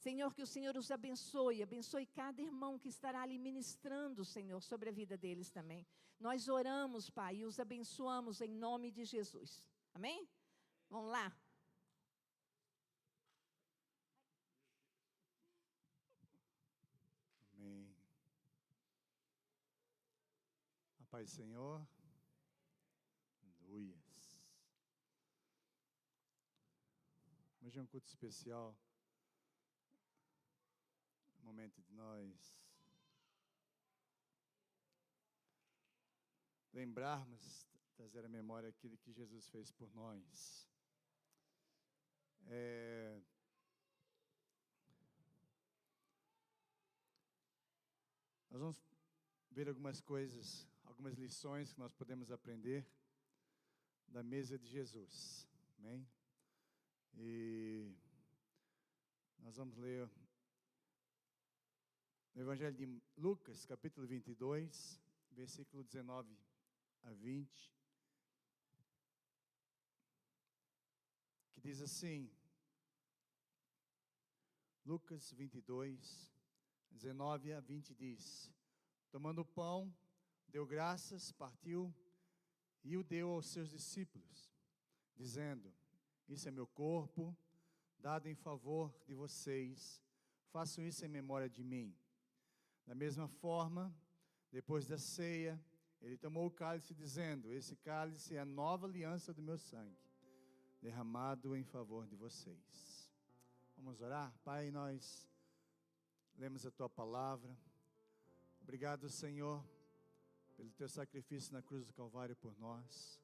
Senhor, que o Senhor os abençoe, abençoe cada irmão que estará ali ministrando, Senhor, sobre a vida deles também. Nós oramos, Pai, e os abençoamos em nome de Jesus. Amém? Vamos lá. Amém. A paz do Senhor. Aleluias. Hoje é um culto especial. Momento de nós lembrarmos, trazer à memória aquilo que Jesus fez por nós. Nós vamos ver algumas coisas, algumas lições que nós podemos aprender da mesa de Jesus. Amém? E nós vamos ler no Evangelho de Lucas, capítulo 22, versículo 19 a 20, que diz assim, Lucas 22, 19 a 20 diz, tomando o pão, deu graças, partiu e o deu aos seus discípulos, dizendo, isso é meu corpo, dado em favor de vocês, façam isso em memória de mim. Da mesma forma, depois da ceia, ele tomou o cálice dizendo, esse cálice é a nova aliança do meu sangue, derramado em favor de vocês. Vamos orar? Pai, nós lemos a Tua palavra. Obrigado, Senhor, pelo Teu sacrifício na cruz do Calvário por nós.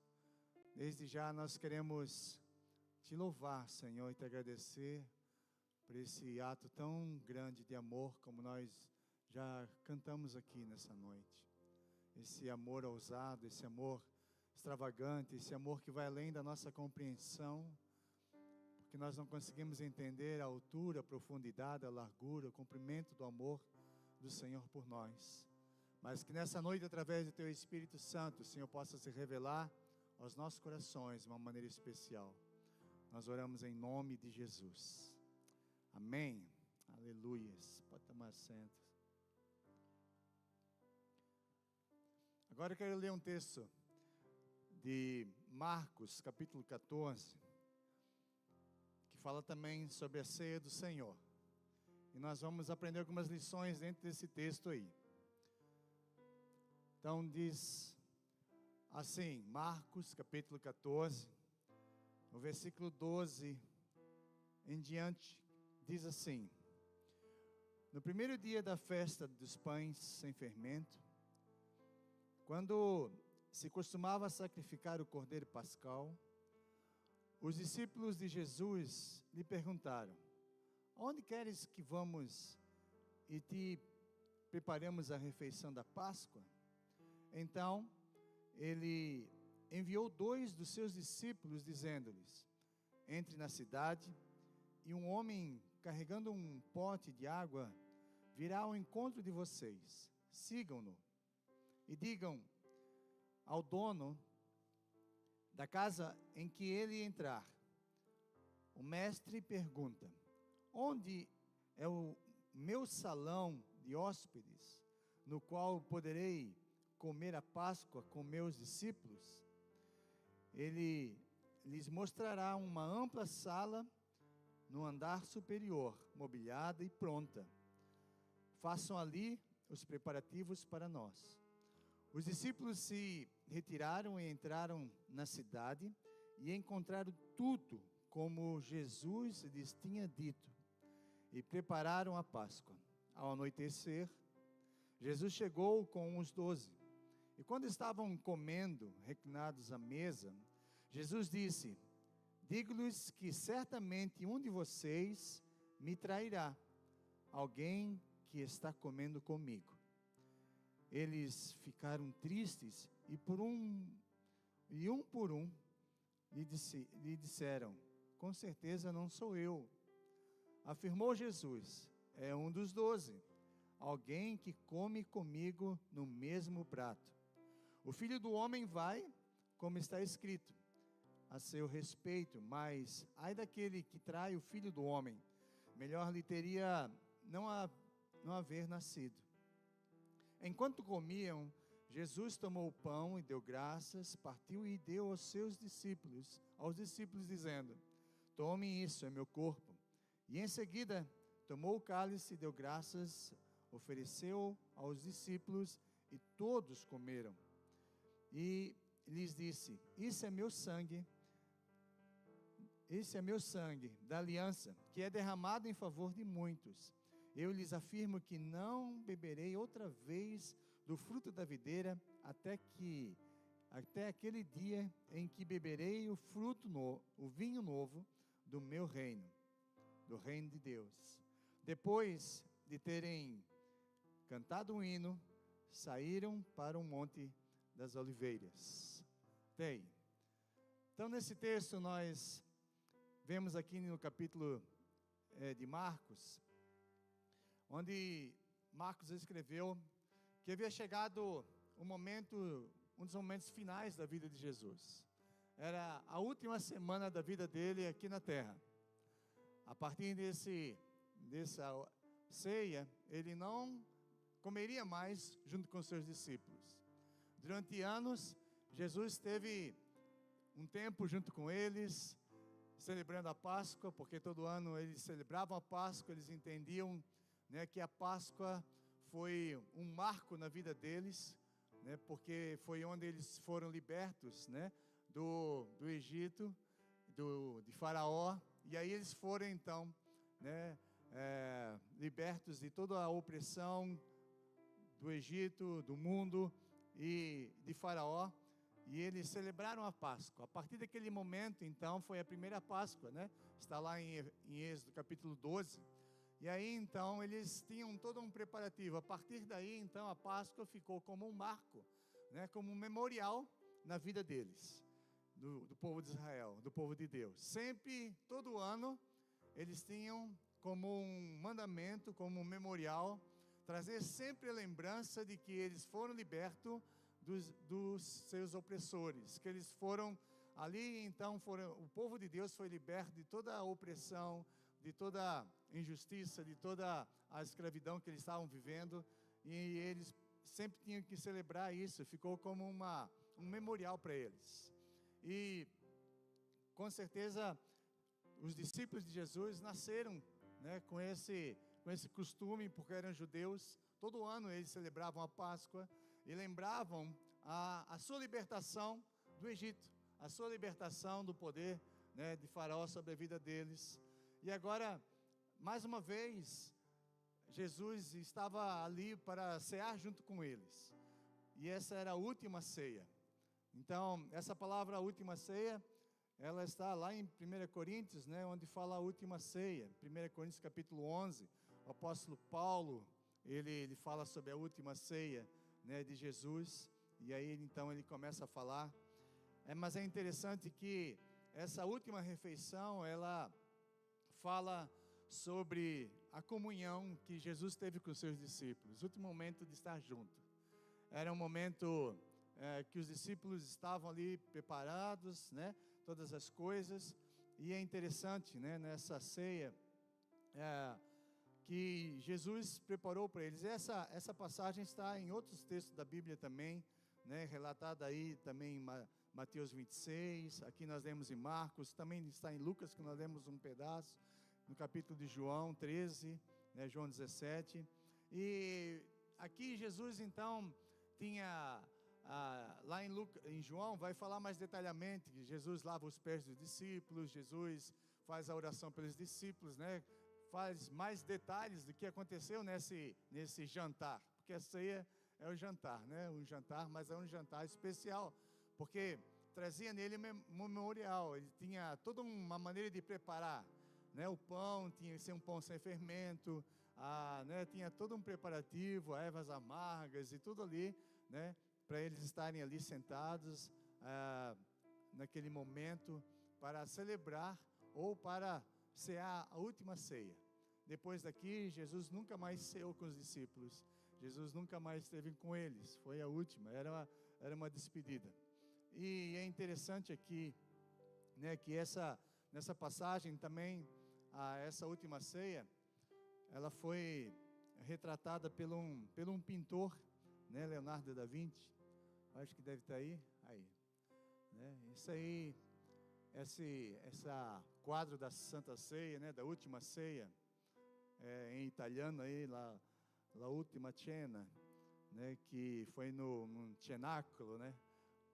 Desde já nós queremos Te louvar, Senhor, e Te agradecer por esse ato tão grande de amor, como nós já cantamos aqui nessa noite. Esse amor ousado, esse amor extravagante, esse amor que vai além da nossa compreensão, porque nós não conseguimos entender a altura, a profundidade, a largura, o comprimento do amor do Senhor por nós. Mas que nessa noite, através do Teu Espírito Santo, o Senhor possa se revelar aos nossos corações de uma maneira especial. Nós oramos em nome de Jesus. Amém. Aleluias. Pode tomar assento. Agora eu quero ler um texto de Marcos, capítulo 14, que fala também sobre a ceia do Senhor. E nós vamos aprender algumas lições dentro desse texto aí. Então diz assim, Marcos, capítulo 14, no versículo 12 em diante, diz assim, no primeiro dia da festa dos pães sem fermento, quando se costumava sacrificar o cordeiro pascal, os discípulos de Jesus lhe perguntaram, onde queres que vamos e te preparemos a refeição da Páscoa? Então, ele enviou 2 dos seus discípulos, dizendo-lhes, entre na cidade, e um homem carregando um pote de água virá ao encontro de vocês. Sigam-no e digam ao dono da casa em que ele entrar. O mestre pergunta, onde é o meu salão de hóspedes, no qual poderei comer a Páscoa com meus discípulos? Ele lhes mostrará uma ampla sala no andar superior, mobiliada e pronta. Façam ali os preparativos para nós. Os discípulos se retiraram e entraram na cidade e encontraram tudo como Jesus lhes tinha dito e prepararam a Páscoa. Ao anoitecer, Jesus chegou com os 12 e quando estavam comendo, reclinados à mesa, Jesus disse, digo-lhes que certamente um de vocês me trairá, alguém que está comendo comigo. Eles ficaram tristes e um por um lhe disseram, com certeza não sou eu. Afirmou Jesus, é um dos 12, alguém que come comigo no mesmo prato. O Filho do Homem vai, como está escrito, a seu respeito, mas ai daquele que trai o Filho do Homem. melhor lhe teria não haver nascido. Enquanto comiam, Jesus tomou o pão e deu graças, partiu e deu aos discípulos, dizendo: tomem isso, é meu corpo. E em seguida, tomou o cálice e deu graças, ofereceu aos discípulos e todos comeram. E lhes disse: esse é meu sangue da aliança, que é derramado em favor de muitos. Eu lhes afirmo que não beberei outra vez do fruto da videira, até aquele dia em que beberei o vinho novo do meu reino, do reino de Deus. Depois de terem cantado um hino, saíram para o Monte das Oliveiras. Então, nesse texto, nós vemos aqui no capítulo de Marcos, onde Marcos escreveu que havia chegado um dos momentos finais da vida de Jesus. Era a última semana da vida dele aqui na terra. A partir dessa ceia, ele não comeria mais junto com seus discípulos. Durante anos, Jesus teve um tempo junto com eles, celebrando a Páscoa, porque todo ano eles celebravam a Páscoa, eles entendiam, né, que a Páscoa foi um marco na vida deles, né, porque foi onde eles foram libertos, né, do Egito, de Faraó, e aí eles foram então, né, libertos de toda a opressão do Egito, do mundo e de Faraó, e eles celebraram a Páscoa. A partir daquele momento, então, foi a primeira Páscoa, né? Está lá em Êxodo capítulo 12. E aí, então, eles tinham todo um preparativo. A partir daí, então, a Páscoa ficou como um marco, né? Como um memorial na vida deles, do povo de Israel, do povo de Deus. Sempre, todo ano, eles tinham como um mandamento, como um memorial, trazer sempre a lembrança de que eles foram libertos dos seus opressores, que eles foram ali, então o povo de Deus foi liberto de toda a opressão, de toda a injustiça, de toda a escravidão que eles estavam vivendo, e eles sempre tinham que celebrar isso. Ficou como um memorial para eles. E com certeza os discípulos de Jesus nasceram, né, com esse costume, porque eram judeus. Todo ano eles celebravam a Páscoa e lembravam a sua libertação do Egito, a sua libertação do poder, né, de Faraó sobre a vida deles. E agora, mais uma vez, Jesus estava ali para cear junto com eles, e essa era a última ceia. Então, essa palavra última ceia, ela está lá em 1 Coríntios, né, onde fala a última ceia. 1 Coríntios capítulo 11, o apóstolo Paulo, ele fala sobre a última ceia, né, de Jesus, e aí então ele começa a falar. Mas é interessante que essa última refeição, ela fala sobre a comunhão que Jesus teve com os seus discípulos, o último momento de estar junto. Era um momento que os discípulos estavam ali preparados, né, todas as coisas, e é interessante, né, nessa ceia, que Jesus preparou para eles. Essa passagem está em outros textos da Bíblia também, né, relatada aí também em Mateus 26, aqui nós lemos em Marcos, também está em Lucas, que nós lemos um pedaço, no capítulo de João 13, né, João 17, e aqui Jesus então tinha, lá em João vai falar mais detalhadamente, que Jesus lava os pés dos discípulos, Jesus faz a oração pelos discípulos, né, faz mais detalhes do que aconteceu nesse jantar, porque a ceia é o jantar, né? Um jantar, mas é um jantar especial, porque trazia nele um memorial. Ele tinha toda uma maneira de preparar, né? O pão tinha que ser um pão sem fermento, né? Tinha todo um preparativo, ervas amargas e tudo ali, né? Para eles estarem ali sentados naquele momento para celebrar ou para cear a última ceia. Depois daqui, Jesus nunca mais ceou com os discípulos. Jesus nunca mais esteve com eles. Foi a última, era uma despedida. E é interessante aqui, né, que nessa passagem também, essa última ceia, ela foi retratada por um pintor, né, Leonardo da Vinci. Acho que deve estar aí, né? Isso aí, essa quadro da Santa Ceia, né, da última ceia, em italiano aí, la ultima cena, né, que foi no cenáculo, né?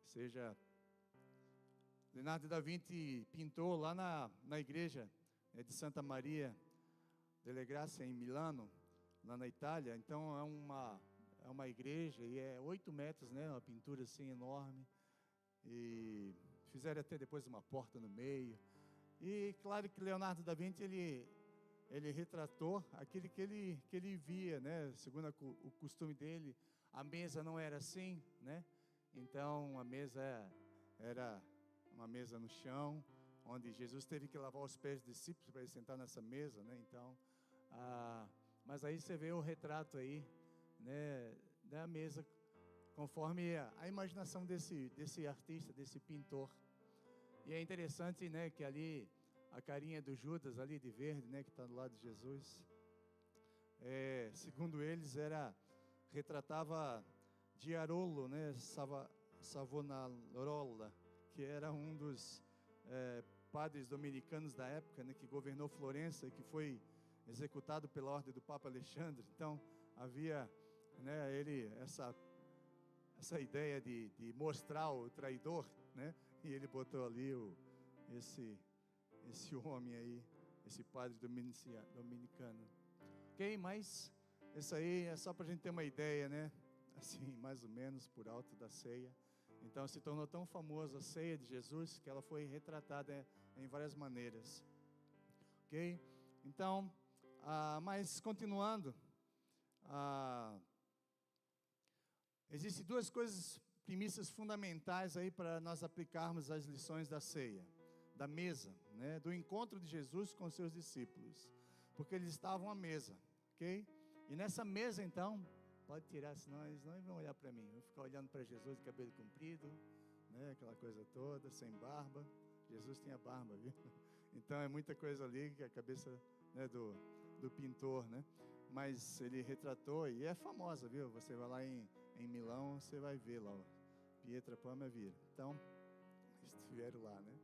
Ou seja, Leonardo da Vinci pintou lá na igreja de Santa Maria delle Grazie, em Milano, lá na Itália. Então é uma igreja e é 8 metros, né? Uma pintura assim enorme. E fizeram até depois uma porta no meio. E claro que Leonardo da Vinci, ele retratou aquilo que ele via, né? Segundo o costume dele, a mesa não era assim, né? Então a mesa era uma mesa no chão, onde Jesus teve que lavar os pés dos discípulos para ele sentar nessa mesa, né? Então, mas aí você vê o retrato aí, né, da mesa, conforme a imaginação desse artista, desse pintor. E é interessante, né, que ali a carinha do Judas ali de verde, né, que está do lado de Jesus, segundo eles retratava Giarolo, né, Savonarola, que era um dos padres dominicanos da época, né, que governou Florença, que foi executado pela ordem do Papa Alexandre. Então havia, né, essa ideia de mostrar o traidor, né, e ele botou ali esse homem aí, esse padre dominicano. Ok, mas isso aí é só para a gente ter uma ideia, né, assim, mais ou menos por alto da ceia. Então se tornou tão famosa a ceia de Jesus que ela foi retratada em várias maneiras. Ok? Então, mas continuando, existem duas premissas fundamentais aí para nós aplicarmos as lições da ceia, da mesa, né, do encontro de Jesus com seus discípulos, porque eles estavam à mesa, ok? E nessa mesa então, pode tirar, senão eles não vão olhar para mim, vão ficar olhando para Jesus de cabelo comprido, né, aquela coisa toda, sem barba. Jesus tinha barba, viu? Então é muita coisa ali que a cabeça, né, do pintor, né? Mas ele retratou, e é famosa, viu? Você vai lá em Milão, você vai ver lá, Pietra Pamavira. Então, estiveram lá, né?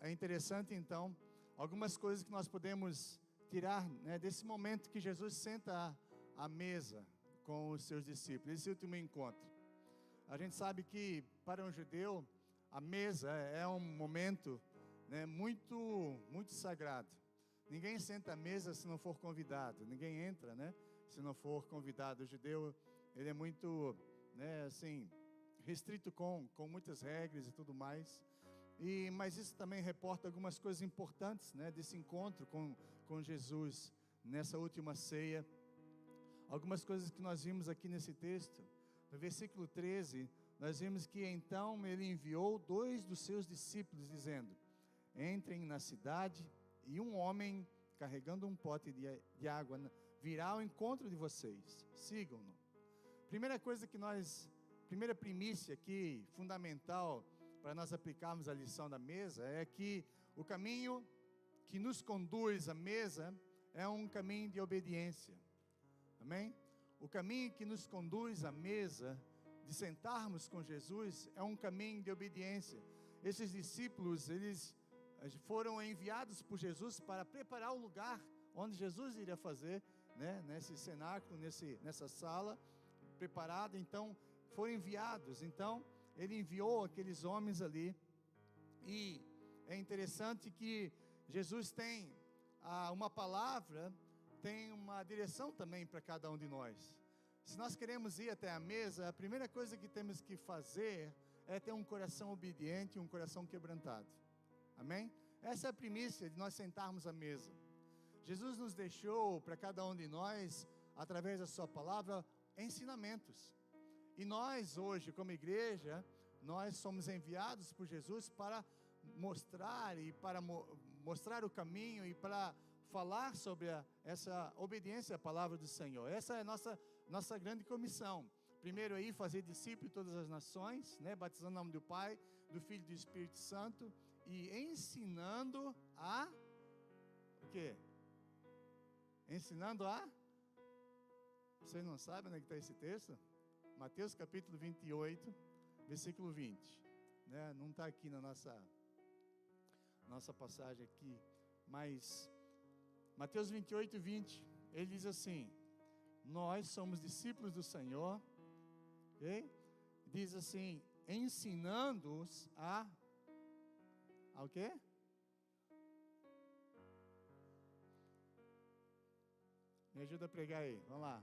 É interessante, então, algumas coisas que nós podemos tirar, né, desse momento que Jesus senta à mesa com os seus discípulos, esse último encontro. A gente sabe que para um judeu a mesa é um momento, né, muito, muito sagrado. Ninguém senta à mesa se não for convidado, ninguém entra, né, se não for convidado. O judeu, ele é muito, né, assim, restrito com muitas regras e tudo mais. Mas isso também reporta algumas coisas importantes, né, desse encontro com Jesus nessa última ceia. Algumas coisas que nós vimos aqui nesse texto. No versículo 13, nós vimos que então ele enviou 2 dos seus discípulos, dizendo: entrem na cidade, e um homem carregando um pote de água virá ao encontro de vocês, sigam-no. Primeira primícia aqui, fundamental para nós aplicarmos a lição da mesa, é que o caminho que nos conduz à mesa é um caminho de obediência. Amém? O caminho que nos conduz à mesa, de sentarmos com Jesus, é um caminho de obediência. Esses discípulos, eles foram enviados por Jesus para preparar o lugar onde Jesus iria fazer, né, nesse cenáculo, nessa sala preparada. Então, foram enviados. Então, ele enviou aqueles homens ali. E é interessante que Jesus tem uma palavra, tem uma direção também para cada um de nós. Se nós queremos ir até a mesa, a primeira coisa que temos que fazer é ter um coração obediente e um coração quebrantado. Amém? Essa é a primícia de nós sentarmos à mesa. Jesus nos deixou para cada um de nós, através da sua palavra, ensinamentos. E nós hoje, como igreja, nós somos enviados por Jesus para mostrar mostrar o caminho e para falar sobre essa obediência à palavra do Senhor. Essa é a nossa grande comissão. Primeiro aí, fazer discípulo de todas as nações, né, batizando em nome do Pai, do Filho e do Espírito Santo, e ensinando o quê? Ensinando a... Vocês não sabem onde está esse texto? Mateus capítulo 28, versículo 20. Né? Não está aqui na nossa passagem aqui, mas Mateus 28, 20, ele diz assim: nós somos discípulos do Senhor, okay? Diz assim, ensinando-os ao quê? Me ajuda a pregar aí, vamos lá.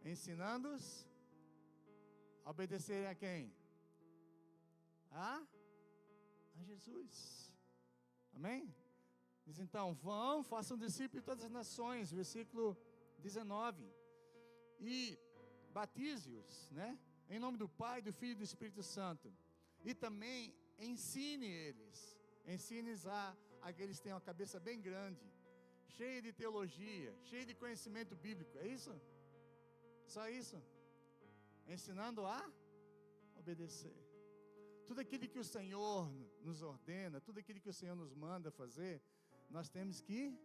Ensinando-os a obedecerem a quem? A Jesus. Amém? Diz então, vão, façam discípulos de todas as nações, versículo 19. E batize-os, né? Em nome do Pai, do Filho e do Espírito Santo. E também ensine eles. Ensine-os a que eles tenham a cabeça bem grande, cheia de teologia, cheia de conhecimento bíblico. É isso? Só isso? Ensinando a obedecer. Tudo aquilo que o Senhor nos ordena, tudo aquilo que o Senhor nos manda fazer, nós temos que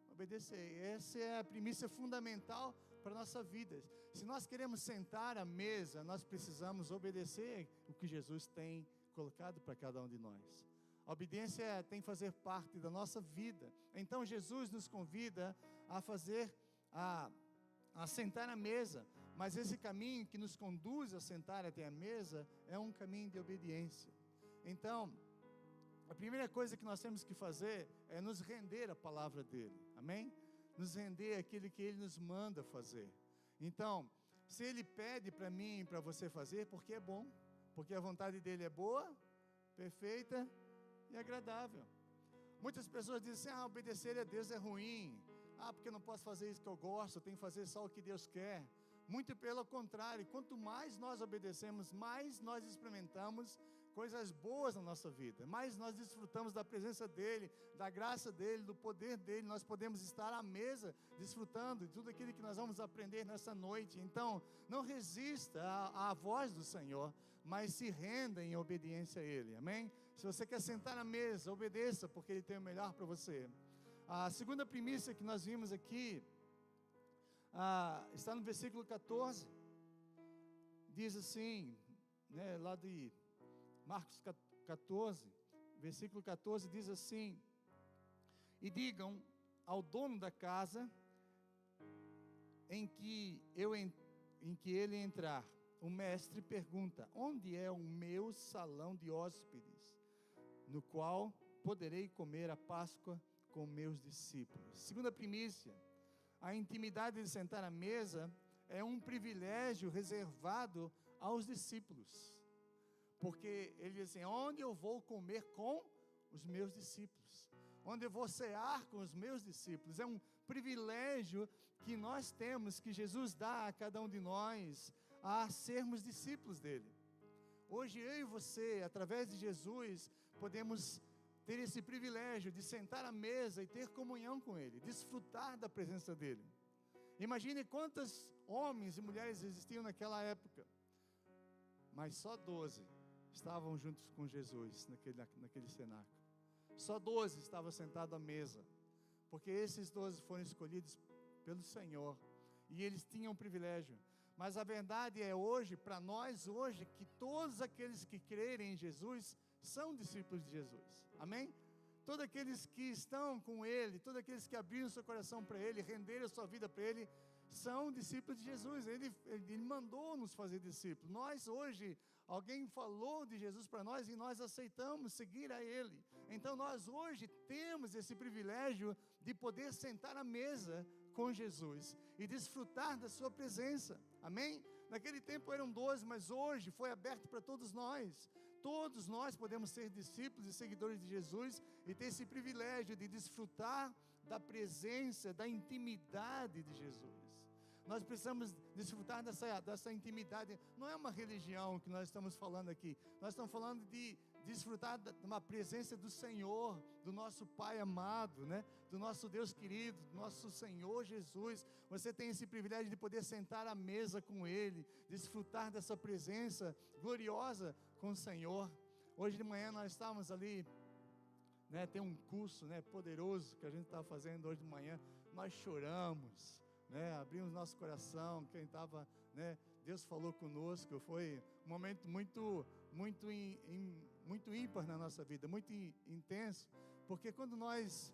obedecer. Essa é a premissa fundamental para a nossa vida. Se nós queremos sentar à mesa, nós precisamos obedecer o que Jesus tem colocado para cada um de nós. A obediência tem que fazer parte da nossa vida. Então Jesus nos convida a sentar à mesa. Mas esse caminho que nos conduz a sentar até a mesa é um caminho de obediência. Então, a primeira coisa que nós temos que fazer é nos render à palavra dele. Amém? Nos render àquilo que ele nos manda fazer. Então, se ele pede para mim e para você fazer, porque é bom. Porque a vontade dele é boa, perfeita e agradável. Muitas pessoas dizem assim, obedecer a Deus é ruim. Porque eu não posso fazer isso que eu gosto, eu tenho que fazer só o que Deus quer. Muito pelo contrário, quanto mais nós obedecemos, mais nós experimentamos coisas boas na nossa vida, mais nós desfrutamos da presença dEle, da graça dEle, do poder dEle. Nós podemos estar à mesa, desfrutando de tudo aquilo que nós vamos aprender nessa noite. Então, não resista à voz do Senhor, mas se renda em obediência a Ele, amém? Se você quer sentar à mesa, obedeça, porque Ele tem o melhor para você. A segunda premissa que nós vimos aqui, está no versículo 14, diz assim, né, lá de Marcos 14, versículo 14, diz assim: e digam ao dono da casa em que ele entrar, o mestre pergunta, onde é o meu salão de hóspedes, no qual poderei comer a Páscoa com meus discípulos. Segunda primícia, a intimidade de sentar à mesa é um privilégio reservado aos discípulos. Porque ele diz assim, onde eu vou comer com os meus discípulos, onde eu vou cear com os meus discípulos, é um privilégio que nós temos, que Jesus dá a cada um de nós, a sermos discípulos dele. Hoje eu e você, através de Jesus, podemos ter esse privilégio de sentar à mesa e ter comunhão com ele, desfrutar da presença dele. Imagine quantos homens e mulheres existiam naquela época, mas só 12 estavam juntos com Jesus naquele cenáculo. Só 12 estavam sentados à mesa, porque esses 12 foram escolhidos pelo Senhor, e eles tinham um privilégio. Mas a verdade é hoje, para nós hoje, que todos aqueles que crerem em Jesus são discípulos de Jesus, amém? Todos aqueles que estão com Ele, todos aqueles que abriram seu coração para Ele, renderam a sua vida para Ele, são discípulos de Jesus. Ele mandou nos fazer discípulos. Nós hoje, alguém falou de Jesus para nós e nós aceitamos seguir a Ele. Então nós hoje temos esse privilégio de poder sentar à mesa com Jesus e desfrutar da sua presença, amém? Naquele tempo eram 12, mas hoje foi aberto para todos nós. Todos nós podemos ser discípulos e seguidores de Jesus e ter esse privilégio de desfrutar da presença, da intimidade de Jesus. Nós precisamos desfrutar dessa intimidade. Não é uma religião que nós estamos falando aqui. Nós estamos falando de desfrutar de uma presença do Senhor, do nosso Pai amado, né? Do nosso Deus querido, do nosso Senhor Jesus. Você tem esse privilégio de poder sentar à mesa com Ele, desfrutar dessa presença gloriosa com o Senhor. Hoje de manhã nós estávamos ali, né, tem um curso, né, poderoso que a gente estava fazendo hoje de manhã nós choramos, né? Abrimos nosso coração, quem estava, né? Deus falou conosco, foi um momento muito ímpar na nossa vida, muito intenso, porque quando nós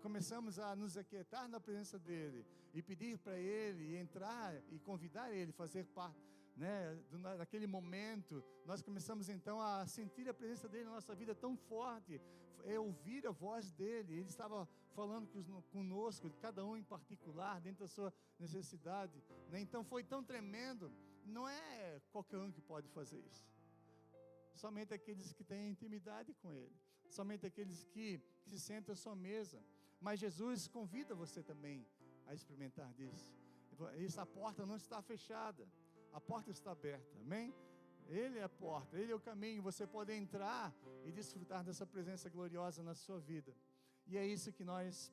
começamos a nos aquietar na presença dEle, e pedir para Ele entrar, e convidar Ele a fazer parte, né, naquele momento, nós começamos então a sentir a presença dEle na nossa vida tão forte, ouvir a voz dEle. Ele estava falando conosco, cada um em particular, dentro da sua necessidade, né? Então foi tão tremendo. Não é qualquer um que pode fazer isso, somente aqueles que têm intimidade com Ele, somente aqueles que se sentam à sua mesa. Mas Jesus convida você também a experimentar disso. Essa porta não está fechada, a porta está aberta, amém? Ele é a porta, Ele é o caminho. Você pode entrar e desfrutar dessa presença gloriosa na sua vida. E é isso que nós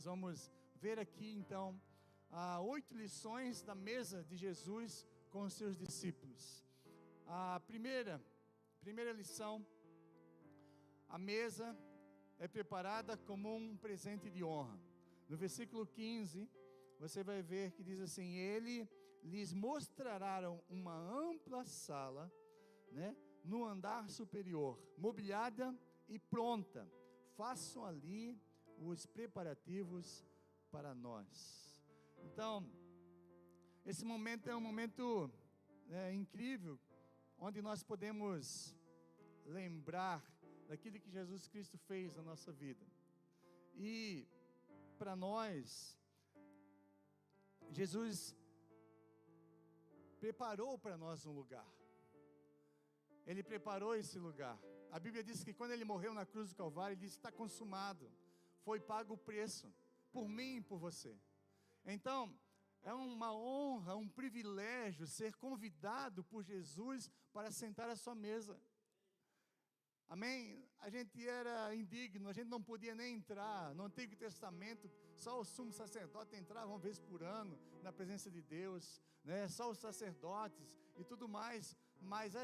vamos ver aqui então, 8 lições da mesa de Jesus com os seus discípulos. A primeira lição: a mesa é preparada como um presente de honra. No versículo 15, você vai ver que diz assim: ele lhes mostrará uma ampla sala, né, no andar superior, mobiliada e pronta. Façam ali os preparativos para nós. Então, esse momento é um momento incrível, onde nós podemos lembrar daquilo que Jesus Cristo fez na nossa vida. E para nós, Jesus preparou para nós um lugar. Ele preparou esse lugar. A Bíblia diz que quando Ele morreu na cruz do Calvário, Ele disse: está consumado, foi pago o preço, por mim e por você. Então, é uma honra, um privilégio ser convidado por Jesus para sentar à sua mesa. Amém? A gente era indigno, a gente não podia nem entrar. No Antigo Testamento, só o sumo sacerdote entrava uma vez por ano na presença de Deus, né? Só os sacerdotes e tudo mais. Mas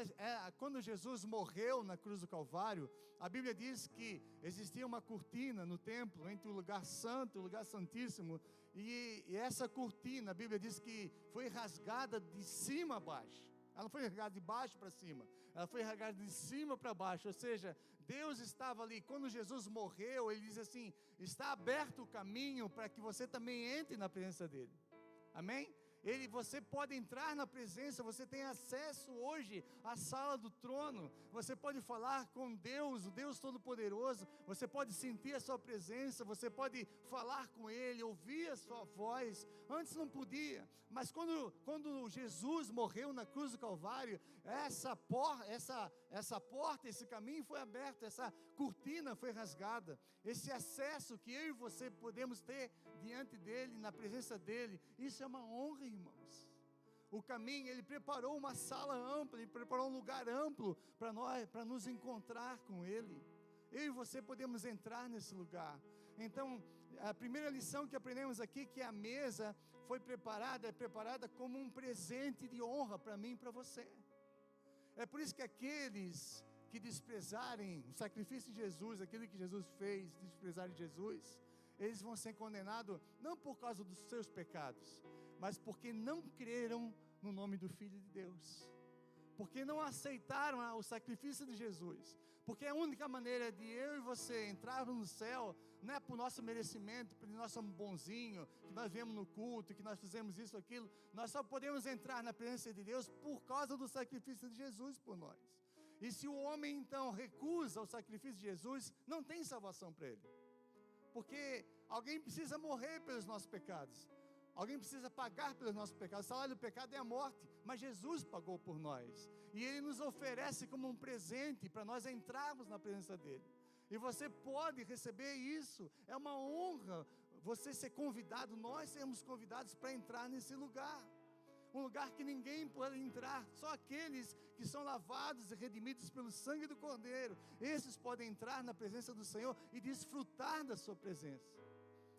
quando Jesus morreu na cruz do Calvário, a Bíblia diz que existia uma cortina no templo entre o lugar santo e o lugar santíssimo, e essa cortina, a Bíblia diz que foi rasgada de cima a baixo. Ela não foi rasgada de baixo para cima, ela foi rasgada de cima para baixo. Ou seja, Deus estava ali. Quando Jesus morreu, Ele diz assim: está aberto o caminho para que você também entre na presença dEle. Amém? Você pode entrar na presença, você tem acesso hoje à sala do trono, você pode falar com Deus, o Deus Todo-Poderoso, você pode sentir a sua presença, você pode falar com Ele, ouvir a sua voz. Antes não podia, mas quando Jesus morreu na cruz do Calvário, essa porta, esse caminho foi aberto, essa cortina foi rasgada, esse acesso que eu e você podemos ter diante dEle, na presença dEle. Isso é uma honra, irmãos. O caminho, Ele preparou uma sala ampla, Ele preparou um lugar amplo para nós, para nos encontrar com Ele. Eu e você podemos entrar nesse lugar. Então, a primeira lição que aprendemos aqui, que a mesa é preparada como um presente de honra para mim e para você. É por isso que aqueles que desprezarem o sacrifício de Jesus, aquilo que Jesus fez, desprezarem Jesus, eles vão ser condenados não por causa dos seus pecados, mas porque não creram no nome do Filho de Deus, porque não aceitaram o sacrifício de Jesus. Porque a única maneira de eu e você entrarmos no céu não é por nosso merecimento, porque nós somos bonzinhos, que nós viemos no culto, que nós fizemos isso, aquilo. Nós só podemos entrar na presença de Deus por causa do sacrifício de Jesus por nós. E se o homem então recusa o sacrifício de Jesus, não tem salvação para ele. Porque alguém precisa morrer pelos nossos pecados, alguém precisa pagar pelos nossos pecados. O salário do pecado é a morte, mas Jesus pagou por nós, e Ele nos oferece como um presente para nós entrarmos na presença dEle. E você pode receber isso. É uma honra você ser convidado, nós sermos convidados para entrar nesse lugar. Um lugar que ninguém pode entrar, só aqueles que são lavados e redimidos pelo sangue do Cordeiro, esses podem entrar na presença do Senhor e desfrutar da sua presença.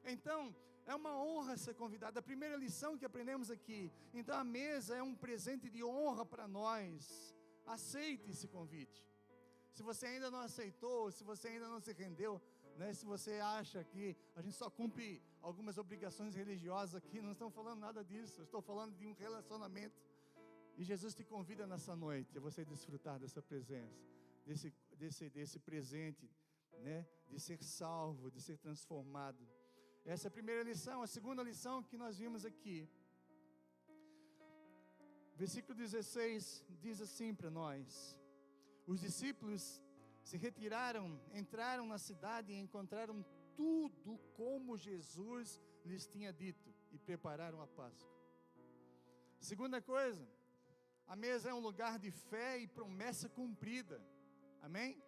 Então, é uma honra ser convidado. A primeira lição que aprendemos aqui, então a mesa é um presente de honra para nós. Aceite esse convite. Se você ainda não aceitou, se você ainda não se rendeu, né? Se você acha que a gente só cumpre algumas obrigações religiosas aqui, não estamos falando nada disso. Eu estou falando de um relacionamento. E Jesus te convida nessa noite a você desfrutar dessa presença, desse presente, né? De ser salvo, de ser transformado. Essa é a primeira lição. A segunda lição que nós vimos aqui, versículo 16, diz assim para nós: os discípulos se retiraram, entraram na cidade e encontraram tudo como Jesus lhes tinha dito e prepararam a Páscoa. Segunda coisa, a mesa é um lugar de fé e promessa cumprida. Amém?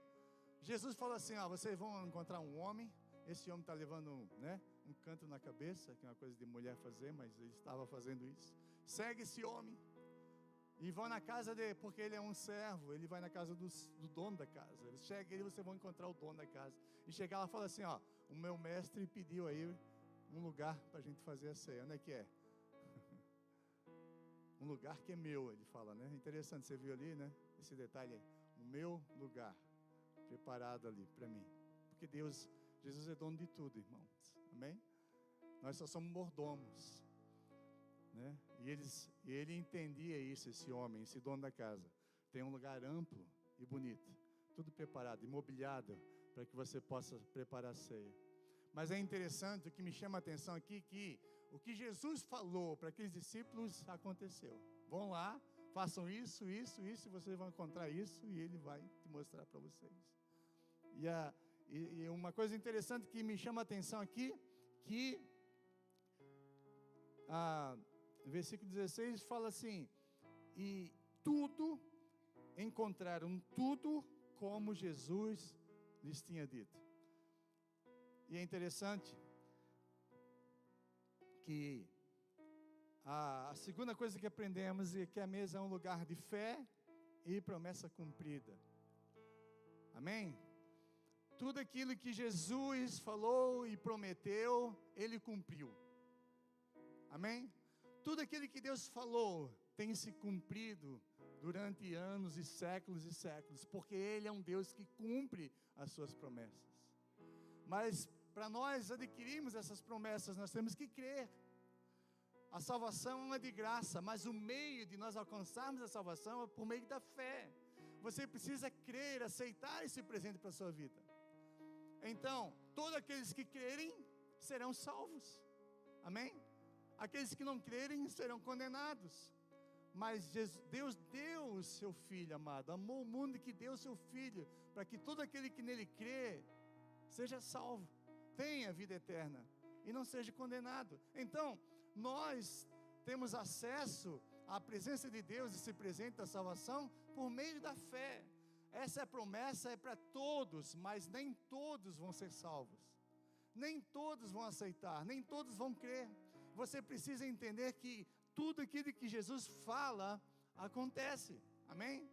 Jesus falou assim: vocês vão encontrar um homem. Esse homem está levando, né, um canto na cabeça, que é uma coisa de mulher fazer, mas ele estava fazendo isso. Segue esse homem e vão na casa dele, porque ele é um servo. Ele vai na casa do dono da casa. Ele chega e vocês vão encontrar o dono da casa. E chegar lá e fala assim: o meu mestre pediu aí um lugar para a gente fazer a ceia. Onde é que é? Um lugar que é meu, ele fala, né? Interessante, você viu ali, né? Esse detalhe aí. O meu lugar preparado ali para mim. Porque Jesus é dono de tudo, irmãos. Amém? Nós só somos mordomos, né? E ele entendia isso, esse homem, esse dono da casa. Tem um lugar amplo e bonito, tudo preparado, imobiliado, para que você possa preparar a ceia. Mas é interessante, o que me chama a atenção aqui, que o que Jesus falou para aqueles discípulos aconteceu. Vão lá, façam isso, e vocês vão encontrar isso, e ele vai te mostrar para vocês. E uma coisa interessante que me chama a atenção aqui, que versículo 16 fala assim: e encontraram tudo como Jesus lhes tinha dito. E é interessante que a segunda coisa que aprendemos é que a mesa é um lugar de fé e promessa cumprida. Amém? Tudo aquilo que Jesus falou e prometeu, Ele cumpriu. Amém? Tudo aquilo que Deus falou tem se cumprido durante anos e séculos, porque Ele é um Deus que cumpre as suas promessas. Mas para nós adquirirmos essas promessas, nós temos que crer. A salvação é de graça, mas o meio de nós alcançarmos a salvação é por meio da fé. Você precisa crer, aceitar esse presente para a sua vida. Então, todos aqueles que crerem serão salvos. Amém? Aqueles que não crerem serão condenados. Mas Deus deu o seu Filho amado, amou o mundo que deu o seu Filho, para que todo aquele que nele crê seja salvo, tenha vida eterna e não seja condenado. Então, nós temos acesso à presença de Deus, esse presente da salvação, por meio da fé. Essa promessa é para todos, mas nem todos vão ser salvos. Nem todos vão aceitar, nem todos vão crer. Você precisa entender que tudo aquilo que Jesus fala, acontece. Amém?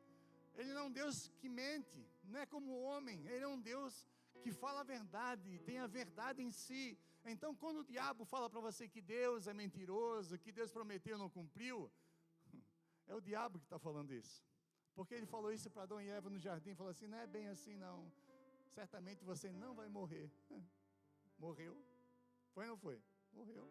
Ele não é um Deus que mente, não é como o homem. Ele é um Deus que fala a verdade, tem a verdade em si. Então, quando o diabo fala para você que Deus é mentiroso, que Deus prometeu e não cumpriu, é o diabo que está falando isso. Porque ele falou isso para Adão e Eva no jardim, falou assim: não é bem assim não, certamente você não vai morrer. Morreu? Foi ou não foi? Morreu.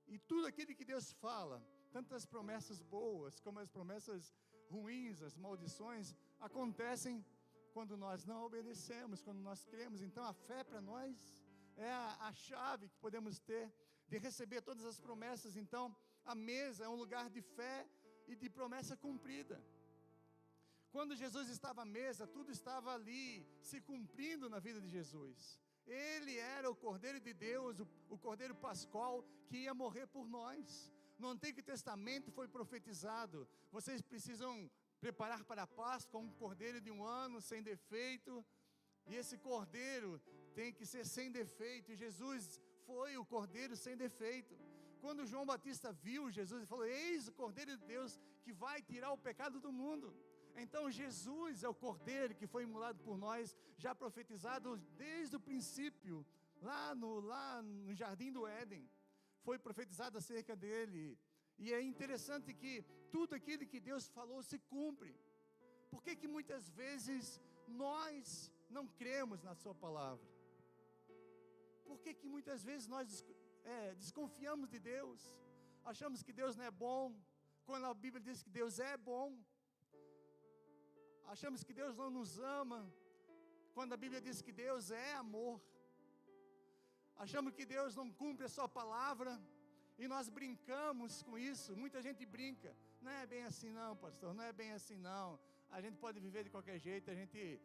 E tudo aquilo que Deus fala, tanto as promessas boas, como as promessas ruins, as maldições, acontecem quando nós não obedecemos, quando nós cremos. Então a fé para nós é a chave que podemos ter de receber todas as promessas. Então a mesa é um lugar de fé e de promessa cumprida. Quando Jesus estava à mesa, tudo estava ali se cumprindo na vida de Jesus. Ele era o Cordeiro de Deus, o Cordeiro Pascual, que ia morrer por nós. No Antigo Testamento foi profetizado: vocês precisam preparar para a Páscoa um cordeiro de 1 ano, sem defeito, e esse cordeiro tem que ser sem defeito, e Jesus foi o cordeiro sem defeito. Quando João Batista viu Jesus, ele falou: eis o Cordeiro de Deus que vai tirar o pecado do mundo. Então Jesus é o Cordeiro que foi imolado por nós, já profetizado desde o princípio, lá no Jardim do Éden, foi profetizado acerca dele. E é interessante que tudo aquilo que Deus falou se cumpre. Por que muitas vezes nós não cremos na sua palavra? Por que que muitas vezes nós desconfiamos de Deus? Achamos que Deus não é bom, quando a Bíblia diz que Deus é bom. Achamos que Deus não nos ama, quando a Bíblia diz que Deus é amor. Achamos que Deus não cumpre a sua palavra, e nós brincamos com isso. Muita gente brinca, não é bem assim não, pastor, não é bem assim não, a gente pode viver de qualquer jeito, a gente,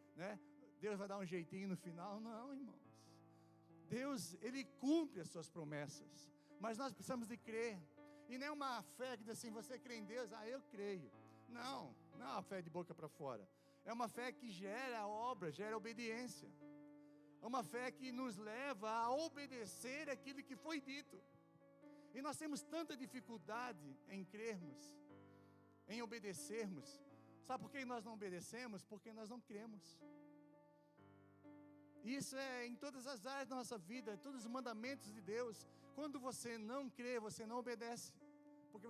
Deus vai dar um jeitinho no final. Não, irmãos, Deus, Ele cumpre as suas promessas, mas nós precisamos de crer. E não é uma fé que diz assim, você crê em Deus? Eu creio. Não é uma fé de boca para fora, é uma fé que gera obra, gera obediência. É uma fé que nos leva a obedecer aquilo que foi dito. E nós temos tanta dificuldade em crermos, em obedecermos. Sabe por que nós não obedecemos? Porque nós não cremos. Isso é em todas as áreas da nossa vida, em todos os mandamentos de Deus. Quando você não crê, você não obedece. Porque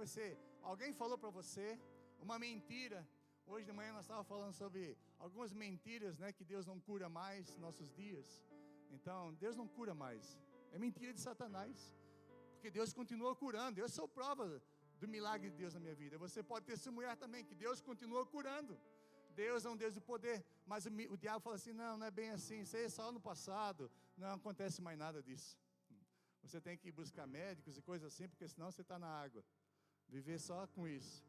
alguém falou para você uma mentira. Hoje de manhã nós estávamos falando sobre algumas mentiras, que Deus não cura mais nos nossos dias. Então, Deus não cura mais. É mentira de Satanás. Porque Deus continua curando. Eu sou prova do milagre de Deus na minha vida. Você pode testemunhar também que Deus continua curando. Deus é um Deus de poder. Mas o diabo fala assim, não é bem assim. Isso aí é só no passado. Não acontece mais nada disso. Você tem que buscar médicos e coisas assim, porque senão você está na água. Viver só com isso.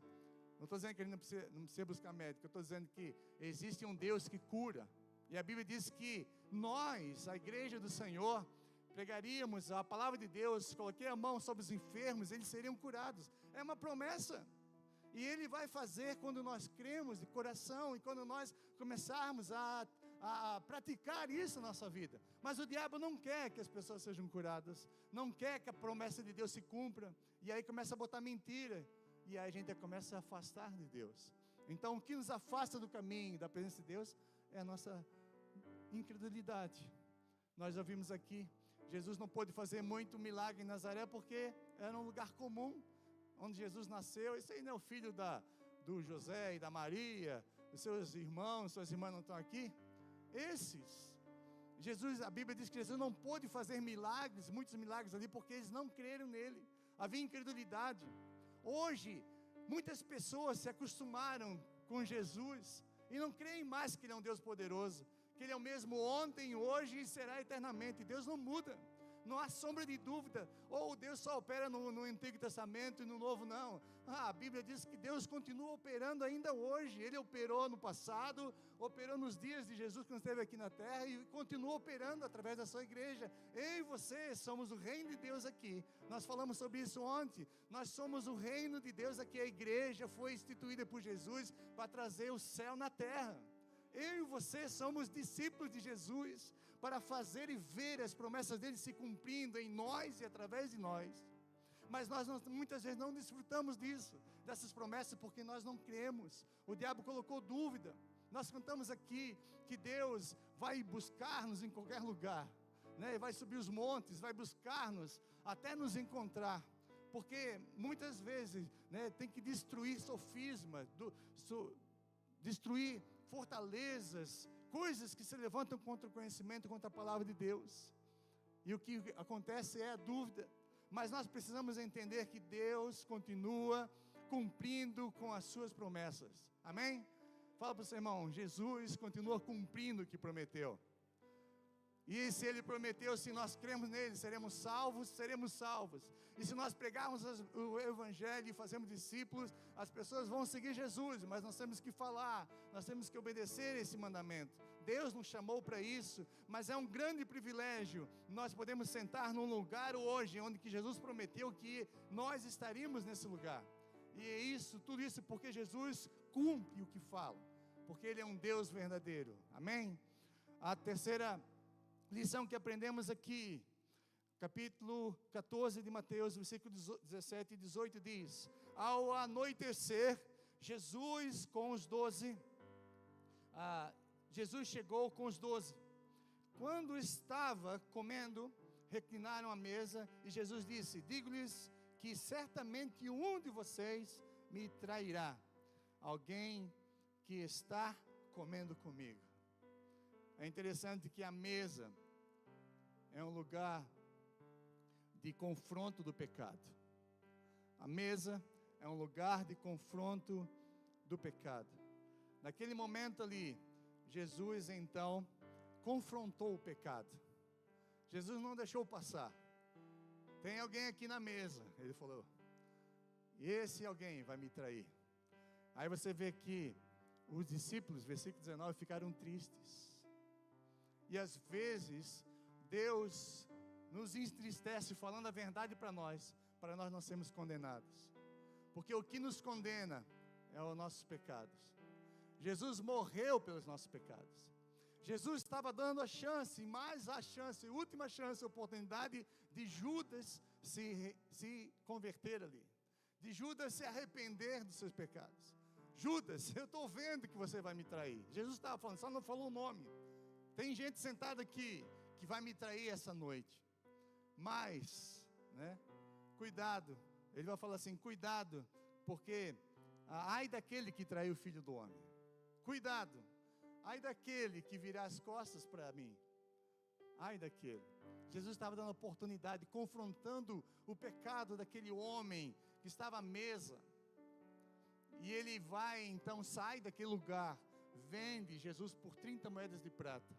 Não estou dizendo que ele não precisa buscar médico. Eu estou dizendo que existe um Deus que cura. E a Bíblia diz que nós, a igreja do Senhor, pregaríamos a palavra de Deus, coloquei a mão sobre os enfermos, eles seriam curados. É uma promessa. E Ele vai fazer quando nós cremos de coração, e quando nós começarmos a praticar isso na nossa vida. Mas o diabo não quer que as pessoas sejam curadas, não quer que a promessa de Deus se cumpra, e aí começa a botar mentira, e aí a gente começa a afastar de Deus. Então o que nos afasta do caminho, da presença de Deus, é a nossa incredulidade. Nós já vimos aqui, Jesus não pôde fazer muito milagre em Nazaré, porque era um lugar comum, onde Jesus nasceu. Esse aí não é o filho do José e da Maria, os seus irmãos, suas irmãs não estão aqui? A Bíblia diz que Jesus não pôde fazer milagres, muitos milagres ali, porque eles não creram nele. Havia incredulidade. Hoje, muitas pessoas se acostumaram com Jesus e não creem mais que Ele é um Deus poderoso, que Ele é o mesmo ontem, hoje e será eternamente. Deus não muda, não há sombra de dúvida. Ou Deus só opera no Antigo Testamento e no Novo, não. A Bíblia diz que Deus continua operando ainda hoje. Ele operou no passado, operou nos dias de Jesus quando esteve aqui na terra, e continua operando através da sua igreja. Eu e você somos o reino de Deus aqui. Nós falamos sobre isso ontem. Nós somos o reino de Deus aqui. A igreja foi instituída por Jesus para trazer o céu na terra. Eu e você somos discípulos de Jesus, para fazer e ver as promessas dele se cumprindo em nós e através de nós. Mas nós muitas vezes não desfrutamos dessas promessas, porque nós não cremos. O diabo colocou dúvida. Nós cantamos aqui que Deus vai buscar-nos em qualquer lugar, vai subir os montes, vai buscar-nos até nos encontrar. Porque muitas vezes tem que destruir sofismas, destruir fortalezas, coisas que se levantam contra o conhecimento, contra a palavra de Deus. E o que acontece é a dúvida. Mas nós precisamos entender que Deus continua cumprindo com as suas promessas. Amém? Fala para o seu irmão, Jesus continua cumprindo o que prometeu. E se Ele prometeu, se nós cremos nele, seremos salvos. E se nós pregarmos o Evangelho e fazermos discípulos, as pessoas vão seguir Jesus. Mas nós temos que falar, nós temos que obedecer esse mandamento. Deus nos chamou para isso, mas é um grande privilégio. Nós podemos sentar num lugar hoje, onde que Jesus prometeu que nós estaríamos nesse lugar. E é isso, tudo isso porque Jesus cumpre o que fala. Porque Ele é um Deus verdadeiro. Amém? A terceira lição que aprendemos aqui, capítulo 14 de Mateus, versículo 17 e 18 diz: ao anoitecer, Jesus chegou com os 12. Quando estava comendo, reclinaram à mesa, e Jesus disse: digo-lhes que certamente um de vocês me trairá, alguém que está comendo comigo. É interessante que a mesa é um lugar de confronto do pecado. A mesa é um lugar de confronto do pecado. Naquele momento ali, Jesus então confrontou o pecado. Jesus não deixou passar. Tem alguém aqui na mesa, ele falou, e esse alguém vai me trair. Aí você vê que os discípulos, versículo 19, ficaram tristes. E às vezes, Deus nos entristece falando a verdade para nós não sermos condenados. Porque o que nos condena é os nossos pecados. Jesus morreu pelos nossos pecados. Jesus estava dando a chance, mais a chance, última chance, a oportunidade de Judas se converter ali. De Judas se arrepender dos seus pecados. Judas, eu estou vendo que você vai me trair. Jesus estava falando, só não falou o nome. Tem gente sentada aqui que vai me trair essa noite. Mas, cuidado. Ele vai falar assim, cuidado, porque ai daquele que traiu o Filho do Homem. Cuidado. Ai daquele que virá as costas para mim. Ai daquele. Jesus estava dando oportunidade, confrontando o pecado daquele homem que estava à mesa. E ele vai, então, sai daquele lugar, vende Jesus por 30 moedas de prata.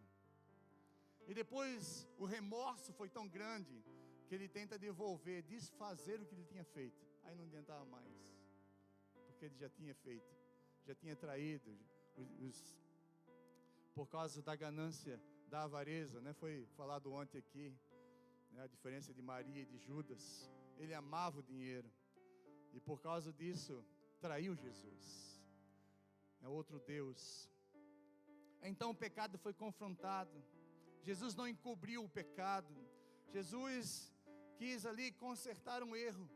E depois o remorso foi tão grande que ele tenta devolver, desfazer o que ele tinha feito. Aí não adiantava mais, porque ele já tinha feito, já tinha traído, por causa da ganância, da avareza, foi falado ontem aqui, a diferença de Maria e de Judas. Ele amava o dinheiro, e por causa disso, traiu Jesus. É outro Deus. Então o pecado foi confrontado. Jesus não encobriu o pecado. Jesus quis ali consertar um erro.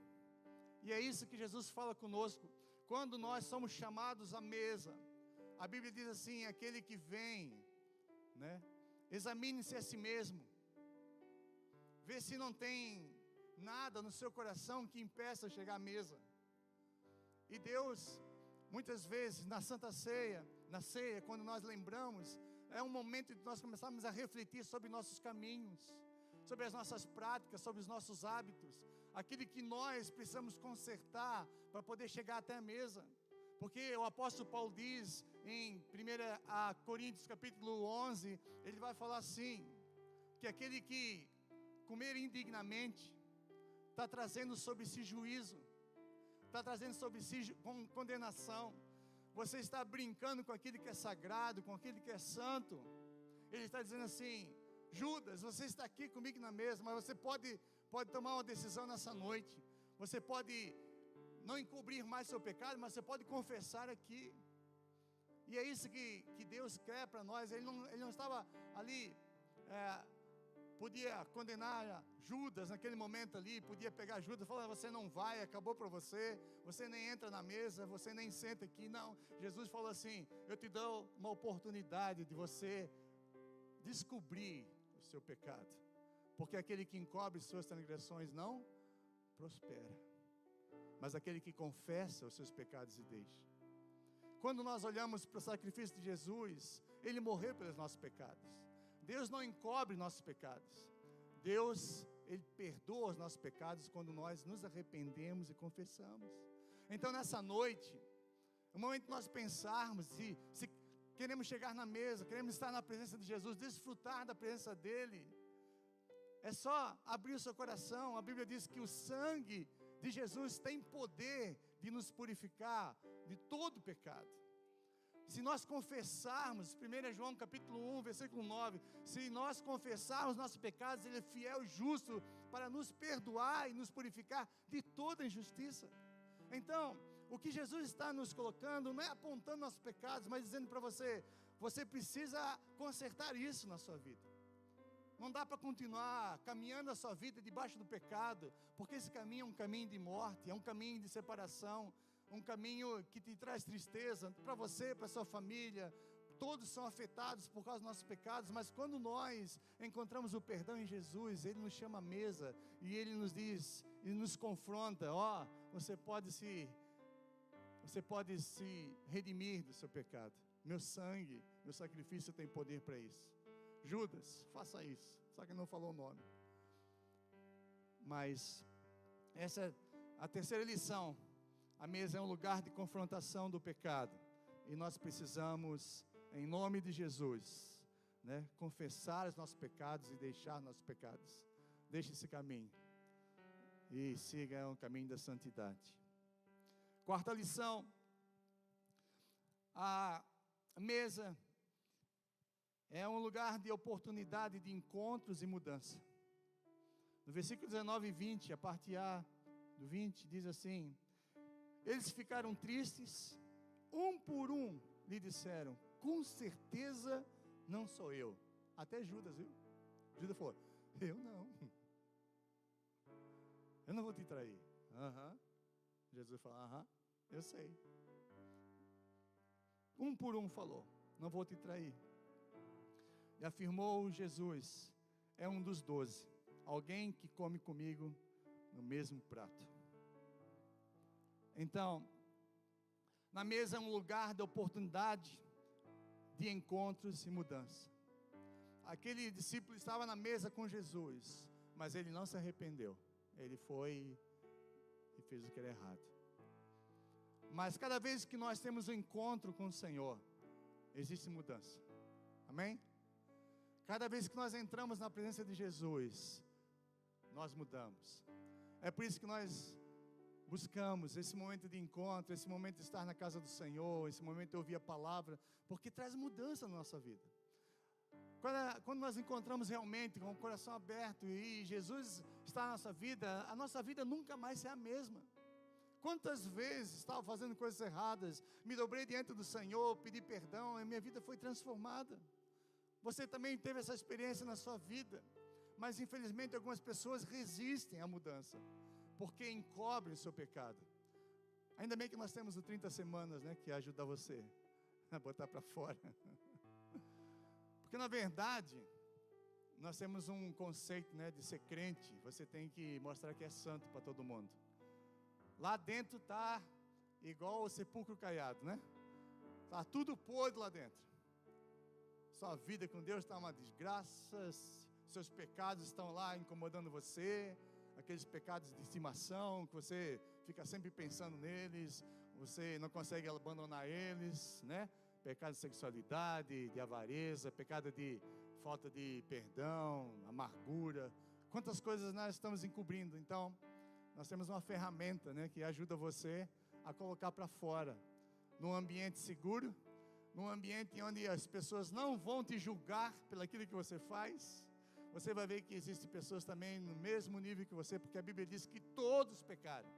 E é isso que Jesus fala conosco. Quando nós somos chamados à mesa, a Bíblia diz assim, aquele que vem, examine-se a si mesmo. Vê se não tem nada no seu coração que impeça chegar à mesa. E Deus, muitas vezes, na Santa Ceia, na ceia, quando nós lembramos, é um momento de nós começarmos a refletir sobre nossos caminhos, sobre as nossas práticas, sobre os nossos hábitos, aquilo que nós precisamos consertar para poder chegar até a mesa. Porque o apóstolo Paulo diz em 1 Coríntios capítulo 11, ele vai falar assim, que aquele que comer indignamente, está trazendo sobre si juízo, está trazendo sobre si condenação. Você está brincando com aquilo que é sagrado, com aquilo que é santo. Ele está dizendo assim, Judas, você está aqui comigo na mesa, mas você pode tomar uma decisão nessa noite. Você pode não encobrir mais seu pecado, mas você pode confessar aqui. E é isso que Deus quer para nós. Ele não estava ali, podia condenar Judas naquele momento ali, podia pegar Judas e falar, você não vai, acabou para você nem entra na mesa, você nem senta aqui. Não, Jesus falou assim, eu te dou uma oportunidade de você descobrir o seu pecado, porque aquele que encobre suas transgressões não prospera, mas aquele que confessa os seus pecados e deixa. Quando nós olhamos para o sacrifício de Jesus, Ele morreu pelos nossos pecados. Deus não encobre nossos pecados. Deus, Ele perdoa os nossos pecados quando nós nos arrependemos e confessamos. Então nessa noite, no momento que nós pensarmos se queremos chegar na mesa, queremos estar na presença de Jesus, desfrutar da presença dEle, é só abrir o seu coração. A Bíblia diz que o sangue de Jesus tem poder de nos purificar de todo pecado. Se nós confessarmos, 1 João capítulo 1, versículo 9, se nós confessarmos nossos pecados, Ele é fiel e justo para nos perdoar e nos purificar de toda injustiça. Então, o que Jesus está nos colocando, não é apontando nossos pecados, mas dizendo para você, você precisa consertar isso na sua vida. Não dá para continuar caminhando a sua vida debaixo do pecado, porque esse caminho é um caminho de morte, é um caminho de separação, um caminho que te traz tristeza para você, para sua família. Todos são afetados por causa dos nossos pecados, mas quando nós encontramos o perdão em Jesus, Ele nos chama à mesa e Ele nos diz, e nos confronta, você pode se redimir do seu pecado. Meu sangue, meu sacrifício tem poder para isso. Judas, faça isso. Só que não falou o nome. Mas essa é a terceira lição. A mesa é um lugar de confrontação do pecado. E nós precisamos, em nome de Jesus, né, confessar os nossos pecados e deixar nossos pecados. Deixe esse caminho e siga o caminho da santidade. Quarta lição. A mesa é um lugar de oportunidade de encontros e mudança. No versículo 19 e 20, a parte A do 20, diz assim: eles ficaram tristes, um por um lhe disseram, com certeza não sou eu. Até Judas, viu? Judas falou, eu não vou te trair. Jesus falou, eu sei. Um por um falou, não vou te trair. E afirmou Jesus, é um dos 12, alguém que come comigo no mesmo prato. Então, na mesa é um lugar de oportunidade, de encontros e mudança. Aquele discípulo estava na mesa com Jesus, mas ele não se arrependeu. Ele foi e fez o que era errado. Mas cada vez que nós temos um encontro com o Senhor, existe mudança. Amém? Cada vez que nós entramos na presença de Jesus, nós mudamos. É por isso que nós buscamos esse momento de encontro, esse momento de estar na casa do Senhor, esse momento de ouvir a palavra, porque traz mudança na nossa vida. Quando nós encontramos realmente com o coração aberto e Jesus está na nossa vida nunca mais é a mesma. Quantas vezes estava fazendo coisas erradas, me dobrei diante do Senhor, pedi perdão, e minha vida foi transformada. Você também teve essa experiência na sua vida, mas infelizmente algumas pessoas resistem à mudança, porque encobrem o seu pecado. Ainda bem que nós temos o 30 semanas, né, que ajuda você a botar para fora. Porque na verdade, nós temos um conceito, né, de ser crente, você tem que mostrar que é santo para todo mundo. Lá dentro está igual o sepulcro caiado, né? Está tudo podre lá dentro. Sua vida com Deus está uma desgraça, seus pecados estão lá incomodando você, aqueles pecados de estimação, que você fica sempre pensando neles, você não consegue abandonar eles, né? Pecado de sexualidade, de avareza, pecado de falta de perdão, amargura. Quantas coisas nós estamos encobrindo. Então, nós temos uma ferramenta, né, que ajuda você a colocar para fora, num ambiente seguro, num ambiente onde as pessoas não vão te julgar pelo aquilo que você faz. Você vai ver que existem pessoas também no mesmo nível que você, porque a Bíblia diz que todos pecaram.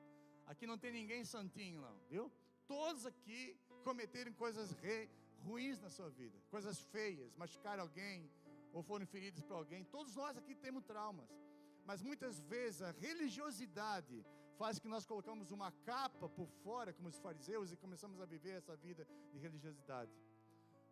Aqui não tem ninguém santinho não, viu? Todos aqui cometeram coisas ruins na sua vida, coisas feias, machucaram alguém, ou foram feridos por alguém. Todos nós aqui temos traumas, mas muitas vezes a religiosidade faz que nós colocamos uma capa por fora, como os fariseus, e começamos a viver essa vida de religiosidade.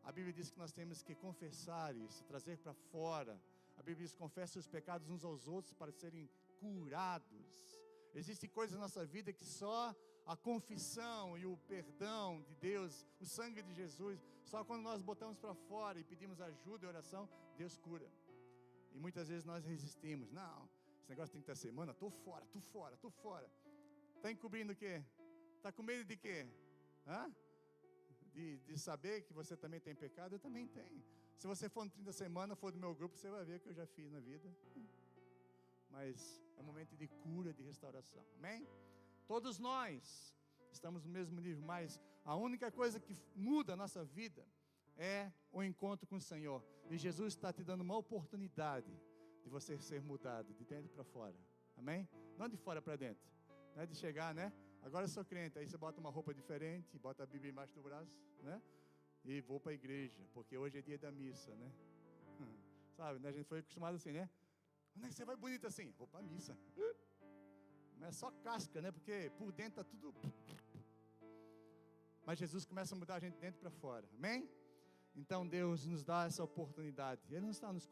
A Bíblia diz que nós temos que confessar isso, trazer para fora. A Bíblia diz: confesse os pecados uns aos outros para serem curados. Existem coisas na nossa vida que só a confissão e o perdão de Deus, o sangue de Jesus, só quando nós botamos para fora e pedimos ajuda e oração, Deus cura. E muitas vezes nós resistimos. Não, esse negócio tem que ter semana, estou fora. Está encobrindo o quê? Está com medo de quê? De saber que você também tem pecado? Eu também tenho. Se você for no 30 semanas, for do meu grupo, você vai ver o que eu já fiz na vida. Mas é um momento de cura, de restauração. Amém? Todos nós estamos no mesmo nível, mas a única coisa que muda a nossa vida é o encontro com o Senhor. E Jesus está te dando uma oportunidade de você ser mudado, de dentro para fora. Amém? Não de fora para dentro. Não é de chegar, né? Agora eu sou crente, aí você bota uma roupa diferente, bota a Bíblia embaixo do braço, né? E vou para a igreja, porque hoje é dia da missa, né? Sabe, né? A gente foi acostumado assim, né? Onde é que você vai bonito assim? Vou para a missa. Não é só casca, né? Porque por dentro está tudo... Mas Jesus começa a mudar a gente de dentro para fora. Amém? Então Deus nos dá essa oportunidade. Ele não está nos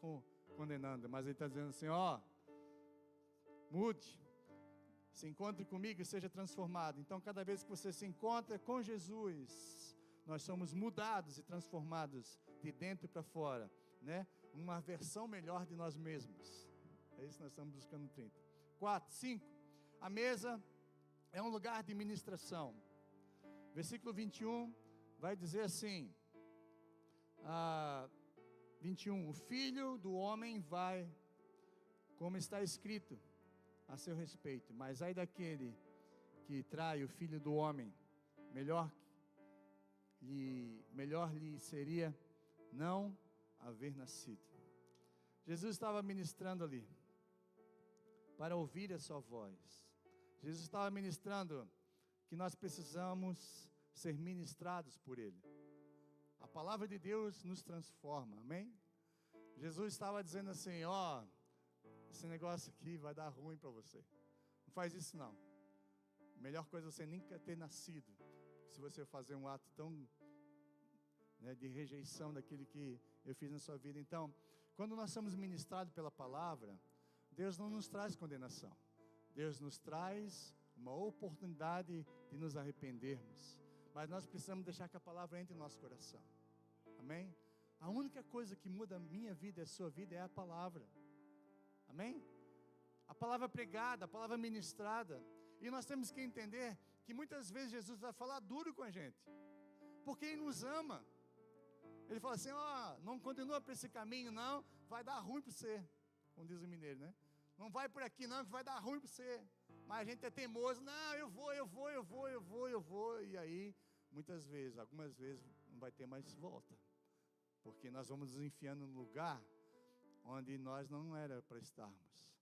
condenando, mas Ele está dizendo assim, ó, mude, se encontre comigo e seja transformado. Então cada vez que você se encontra com Jesus, nós somos mudados e transformados de dentro para fora, né? uma versão melhor de nós mesmos. É isso que nós estamos buscando no 30. 4, 5. A mesa é um lugar de ministração. Versículo 21 vai dizer assim, 21, o filho do homem vai, como está escrito a seu respeito, mas ai daquele que trai o filho do homem, melhor lhe seria não haver nascido. Jesus estava ministrando ali, para ouvir a sua voz. Jesus estava ministrando que nós precisamos ser ministrados por Ele. A palavra de Deus nos transforma, amém? Jesus estava dizendo assim, esse negócio aqui vai dar ruim para você. Não faz isso não. Melhor coisa é você nunca ter nascido. Se você fazer um ato tão, de rejeição daquilo que eu fiz na sua vida. Então, quando nós somos ministrados pela palavra, Deus não nos traz condenação. Deus nos traz uma oportunidade de nos arrependermos. Mas nós precisamos deixar que a palavra entre no nosso coração. Amém? A única coisa que muda a minha vida e a sua vida é a palavra. Amém? A palavra pregada, a palavra ministrada. E nós temos que entender que muitas vezes Jesus vai falar duro com a gente. Porque Ele nos ama. Ele fala assim, não continua por esse caminho não, vai dar ruim para você. Como diz o mineiro, né? Não vai por aqui não, que vai dar ruim para você. Mas a gente é teimoso, não, eu vou. E aí, algumas vezes, não vai ter mais volta. Porque nós vamos nos enfiando no lugar onde nós não era para estarmos.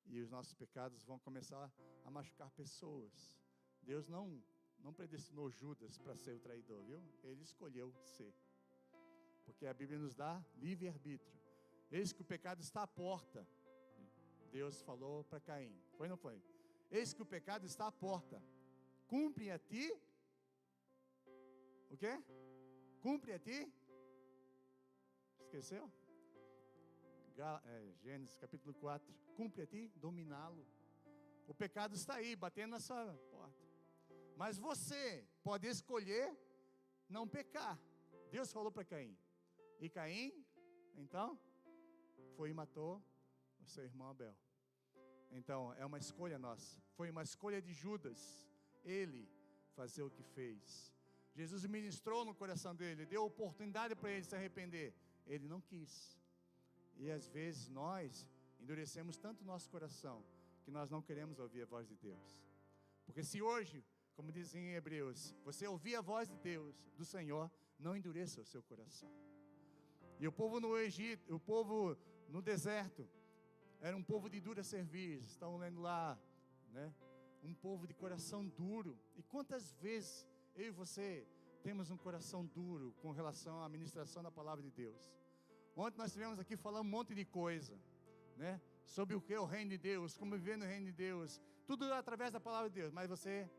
E os nossos pecados vão começar a machucar pessoas. Deus não predestinou Judas para ser o traidor, viu? Ele escolheu ser. Porque a Bíblia nos dá livre-arbítrio. Eis que o pecado está à porta. Deus falou para Caim. Foi ou não foi? Eis que o pecado está à porta. Cumpre a ti. O quê? Cumpre a ti. Esqueceu? Gênesis capítulo 4. Cumpre a ti dominá-lo. O pecado está aí, batendo na sua porta. Mas você pode escolher não pecar. Deus falou para Caim. E Caim, então, foi e matou o seu irmão Abel. Então, é uma escolha nossa. Foi uma escolha de Judas. Ele fazer o que fez. Jesus ministrou no coração dele, deu oportunidade para ele se arrepender. Ele não quis. E às vezes nós endurecemos tanto o nosso coração, que nós não queremos ouvir a voz de Deus. Porque se hoje, como dizem em Hebreus, você ouvir a voz de Deus, do Senhor, não endureça o seu coração. E o povo no Egito, o povo no deserto, era um povo de dura cerviz. Estão lendo lá, né? Um povo de coração duro. E quantas vezes eu e você temos um coração duro com relação à ministração da palavra de Deus? Ontem nós estivemos aqui falando um monte de coisa, né? Sobre o que é o reino de Deus, como viver no reino de Deus, tudo através da palavra de Deus. Mas você,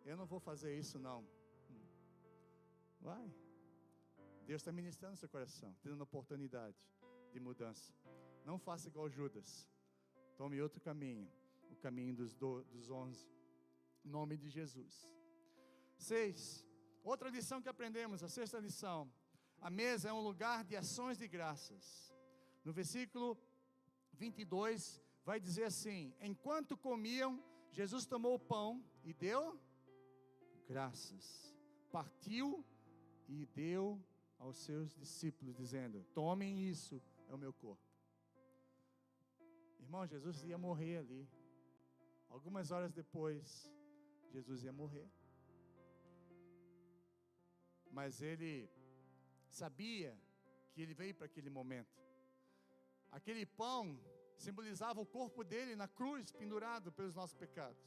eu não vou fazer isso não. Vai. Deus está ministrando no seu coração, te dando oportunidade de mudança. Não faça igual Judas. Tome outro caminho, o caminho dos 11. Em nome de Jesus. 6. Outra lição que aprendemos, a sexta lição. A mesa é um lugar de ações de graças. No versículo 22, vai dizer assim: enquanto comiam, Jesus tomou o pão e deu graças. Partiu e deu aos seus discípulos, dizendo: tomem isso, é o meu corpo. Irmão, Jesus ia morrer ali. Algumas horas depois, Jesus ia morrer. Mas ele sabia que ele veio para aquele momento. Aquele pão simbolizava o corpo dele na cruz, pendurado pelos nossos pecados.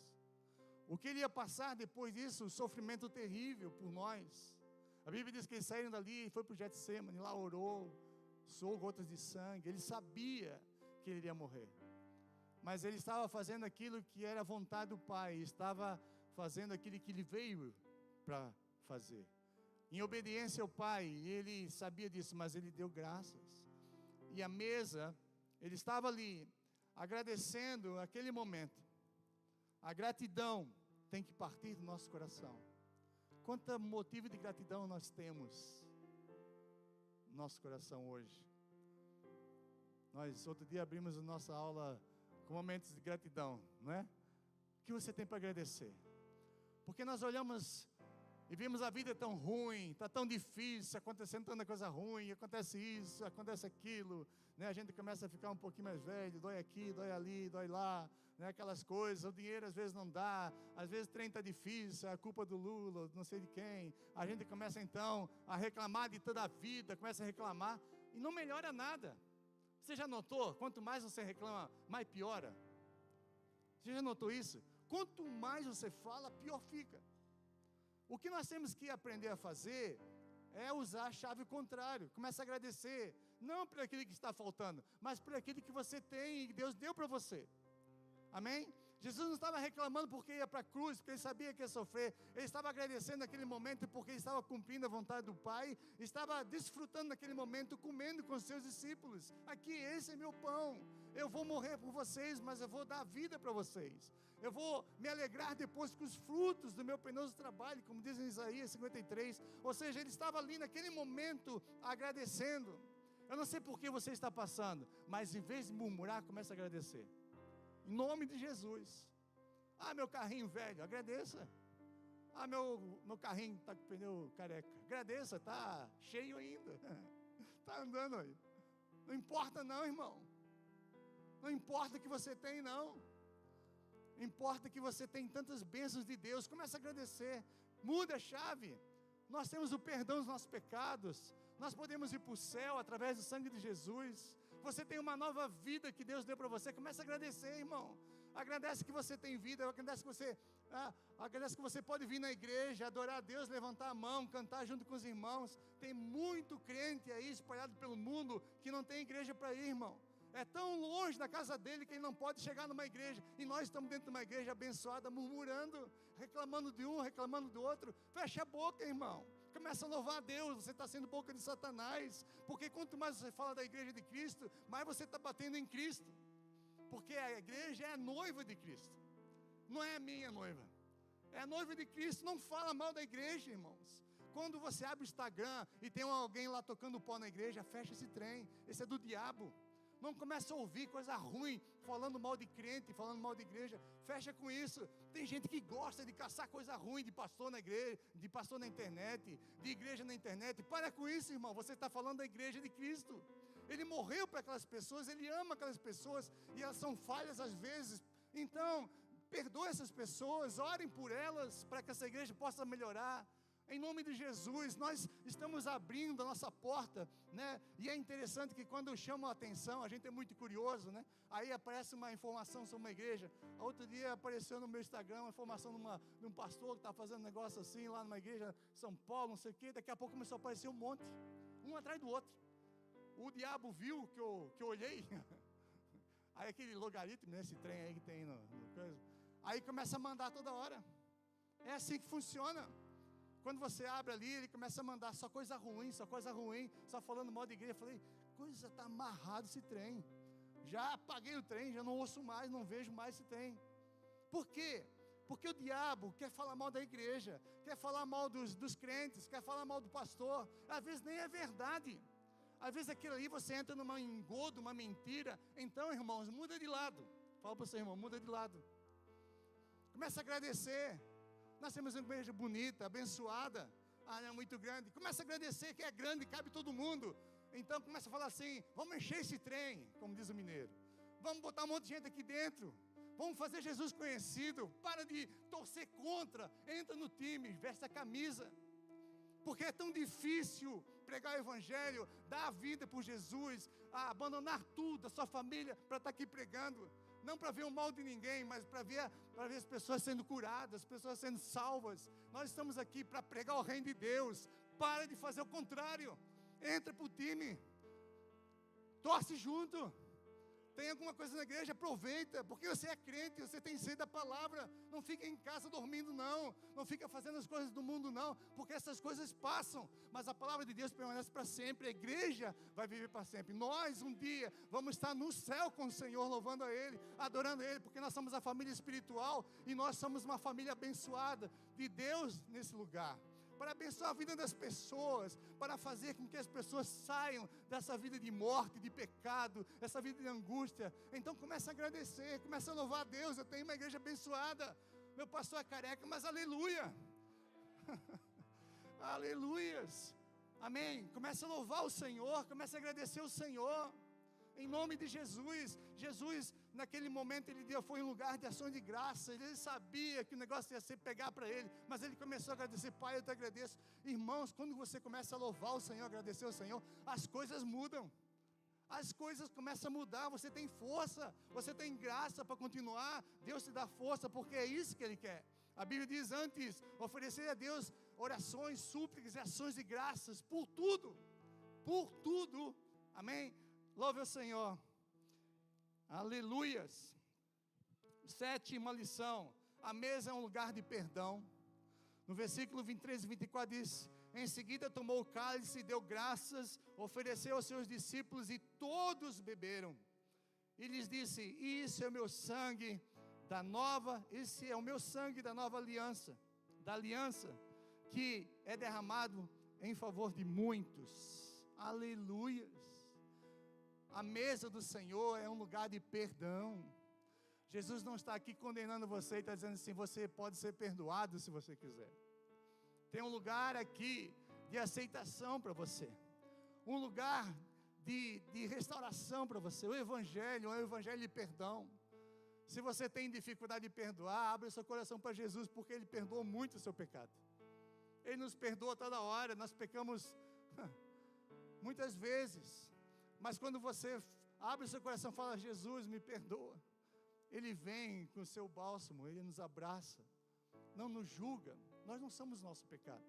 O que ele ia passar depois disso, o sofrimento terrível por nós. A Bíblia diz que eles saíram dali e foi para o Getsemane, lá orou, suou gotas de sangue. Ele sabia que ele iria morrer. Mas ele estava fazendo aquilo que era a vontade do Pai, estava fazendo aquilo que ele veio para fazer. Em obediência ao Pai, ele sabia disso, mas ele deu graças. E a mesa, ele estava ali, agradecendo aquele momento. A gratidão tem que partir do nosso coração. Quanto motivo de gratidão nós temos no nosso coração hoje? Nós, outro dia, abrimos a nossa aula com momentos de gratidão, não é? O que você tem para agradecer? Porque nós olhamos e vimos a vida tão ruim, está tão difícil, acontecendo tanta coisa ruim, acontece isso, acontece aquilo, né? A gente começa a ficar um pouquinho mais velho, dói aqui, dói ali, dói lá, né? Aquelas coisas, o dinheiro às vezes não dá, às vezes o trem está difícil, é a culpa do Lula, não sei de quem. A gente começa então a reclamar de toda a vida, começa a reclamar e não melhora nada. Você já notou? Quanto mais você reclama, mais piora. Você já notou isso? Quanto mais você fala, pior fica. O que nós temos que aprender a fazer é usar a chave contrária. Começa a agradecer, não por aquilo que está faltando, mas por aquilo que você tem e que Deus deu para você. Amém? Jesus não estava reclamando porque ia para a cruz, porque ele sabia que ia sofrer. Ele estava agradecendo naquele momento porque ele estava cumprindo a vontade do Pai. Estava desfrutando naquele momento, comendo com os seus discípulos. Aqui, esse é meu pão. Eu vou morrer por vocês, mas eu vou dar vida para vocês. Eu vou me alegrar depois com os frutos do meu penoso trabalho, como diz em Isaías 53. Ou seja, ele estava ali naquele momento agradecendo. Eu não sei por que você está passando, mas em vez de murmurar, comece a agradecer. Em nome de Jesus. Ah, meu carrinho velho, agradeça. Ah, meu carrinho está com pneu careca, agradeça, está cheio ainda. Está andando aí. Não importa não, irmão. Não importa o que você tem não. Importa que você tem tantas bênçãos de Deus. Comece a agradecer. Muda a chave. Nós temos o perdão dos nossos pecados. Nós podemos ir para o céu através do sangue de Jesus. Você tem uma nova vida que Deus deu para você. Comece a agradecer, irmão. Agradece que você tem vida. Agradece que você pode vir na igreja, adorar a Deus, levantar a mão, cantar junto com os irmãos. Tem muito crente aí espalhado pelo mundo que não tem igreja para ir, irmão. É tão longe da casa dele que ele não pode chegar numa igreja. E nós estamos dentro de uma igreja abençoada, murmurando, reclamando de um, reclamando do outro. Fecha a boca, irmão. Começa a louvar a Deus. Você está sendo boca de Satanás. Porque quanto mais você fala da igreja de Cristo, mais você está batendo em Cristo. Porque a igreja é a noiva de Cristo. Não é a minha noiva. É a noiva de Cristo. Não fala mal da igreja, irmãos. Quando você abre o Instagram e tem alguém lá tocando pó na igreja, fecha esse trem. Esse é do diabo. Não começa a ouvir coisa ruim, falando mal de crente, falando mal de igreja. Fecha com isso. Tem gente que gosta de caçar coisa ruim de pastor na igreja, de pastor na internet, de igreja na internet. Para com isso, irmão. Você está falando da igreja de Cristo. Ele morreu para aquelas pessoas, ele ama aquelas pessoas e elas são falhas às vezes. Então, perdoe essas pessoas, orem por elas para que essa igreja possa melhorar. Em nome de Jesus, nós estamos abrindo a nossa porta, né? E é interessante que quando eu chamo a atenção, a gente é muito curioso, né? Aí aparece uma informação sobre uma igreja. Outro dia apareceu no meu Instagram uma informação de um pastor que está fazendo um negócio assim, lá numa igreja em São Paulo, não sei o quê. Daqui a pouco começou a aparecer um monte, um atrás do outro. O diabo viu que eu olhei. Aí aquele logaritmo, né? Esse trem aí que tem no coisa. Aí começa a mandar toda hora. É assim que funciona. Quando você abre ali, ele começa a mandar só coisa ruim, só falando mal de igreja. Eu falei, coisa, está amarrado esse trem. Já apaguei o trem, já não ouço mais, não vejo mais esse trem. Por quê? Porque o diabo quer falar mal da igreja, quer falar mal dos crentes, quer falar mal do pastor. Às vezes nem é verdade. Às vezes aquilo ali você entra numa engodo, uma mentira. Então, irmãos, muda de lado. Fala para o seu irmão, muda de lado. Começa a agradecer. Nós temos uma igreja bonita, abençoada. Ah, é muito grande. Começa a agradecer que é grande, cabe todo mundo. Então começa a falar assim, vamos encher esse trem, como diz o mineiro. Vamos botar um monte de gente aqui dentro. Vamos fazer Jesus conhecido. Para de torcer contra. Entra no time, veste a camisa. Porque é tão difícil pregar o evangelho, dar a vida por Jesus, abandonar tudo, a sua família, para estar aqui pregando. Não para ver o mal de ninguém, mas para ver as pessoas sendo curadas, as pessoas sendo salvas. Nós estamos aqui para pregar o reino de Deus. Para de fazer o contrário. Entra para o time. Torce junto. Tem alguma coisa na igreja, aproveita. Porque você é crente, você tem sede da palavra. Não fica em casa dormindo, não. Não fica fazendo as coisas do mundo, não. Porque essas coisas passam. Mas a palavra de Deus permanece para sempre. A igreja vai viver para sempre. Nós, um dia, vamos estar no céu com o Senhor, louvando a Ele, adorando a Ele. Porque nós somos a família espiritual. E nós somos uma família abençoada de Deus nesse lugar. para abençoar a vida das pessoas, para fazer com que as pessoas saiam dessa vida de morte, de pecado, essa vida de angústia. Então começa a agradecer, começa a louvar a Deus. Eu tenho uma igreja abençoada, meu pastor é careca, mas aleluia, aleluias, amém. Começa a louvar o Senhor, começa a agradecer o Senhor, em nome de Jesus. Jesus, naquele momento, ele foi um lugar de ação de graça. Ele sabia que o negócio ia ser pegar para ele, mas ele começou a agradecer. Pai, eu te agradeço. Irmãos, quando você começa a louvar o Senhor, agradecer o Senhor, as coisas mudam. As coisas começam a mudar. Você tem força, você tem graça para continuar. Deus te dá força, porque é isso que Ele quer. A Bíblia diz: antes, oferecer a Deus orações, súplicas e ações de graças por tudo, amém. Louve ao Senhor, aleluias. Sétima lição: a mesa é um lugar de perdão. No versículo 23 e 24 diz: em seguida tomou o cálice, deu graças, ofereceu aos seus discípulos e todos beberam. E lhes disse: isso é o meu sangue esse é o meu sangue da nova aliança, da aliança que é derramado em favor de muitos. Aleluias. A mesa do Senhor é um lugar de perdão. Jesus não está aqui condenando você e está dizendo assim: você pode ser perdoado se você quiser. Tem um lugar aqui de aceitação para você, um lugar de restauração para você. O Evangelho é um Evangelho de perdão. Se você tem dificuldade de perdoar, abre seu coração para Jesus, porque Ele perdoou muito o seu pecado. Ele nos perdoa toda hora. Nós pecamos muitas vezes, mas quando você abre o seu coração e fala: Jesus, me perdoa, Ele vem com o seu bálsamo, Ele nos abraça, não nos julga. Nós não somos nosso pecado,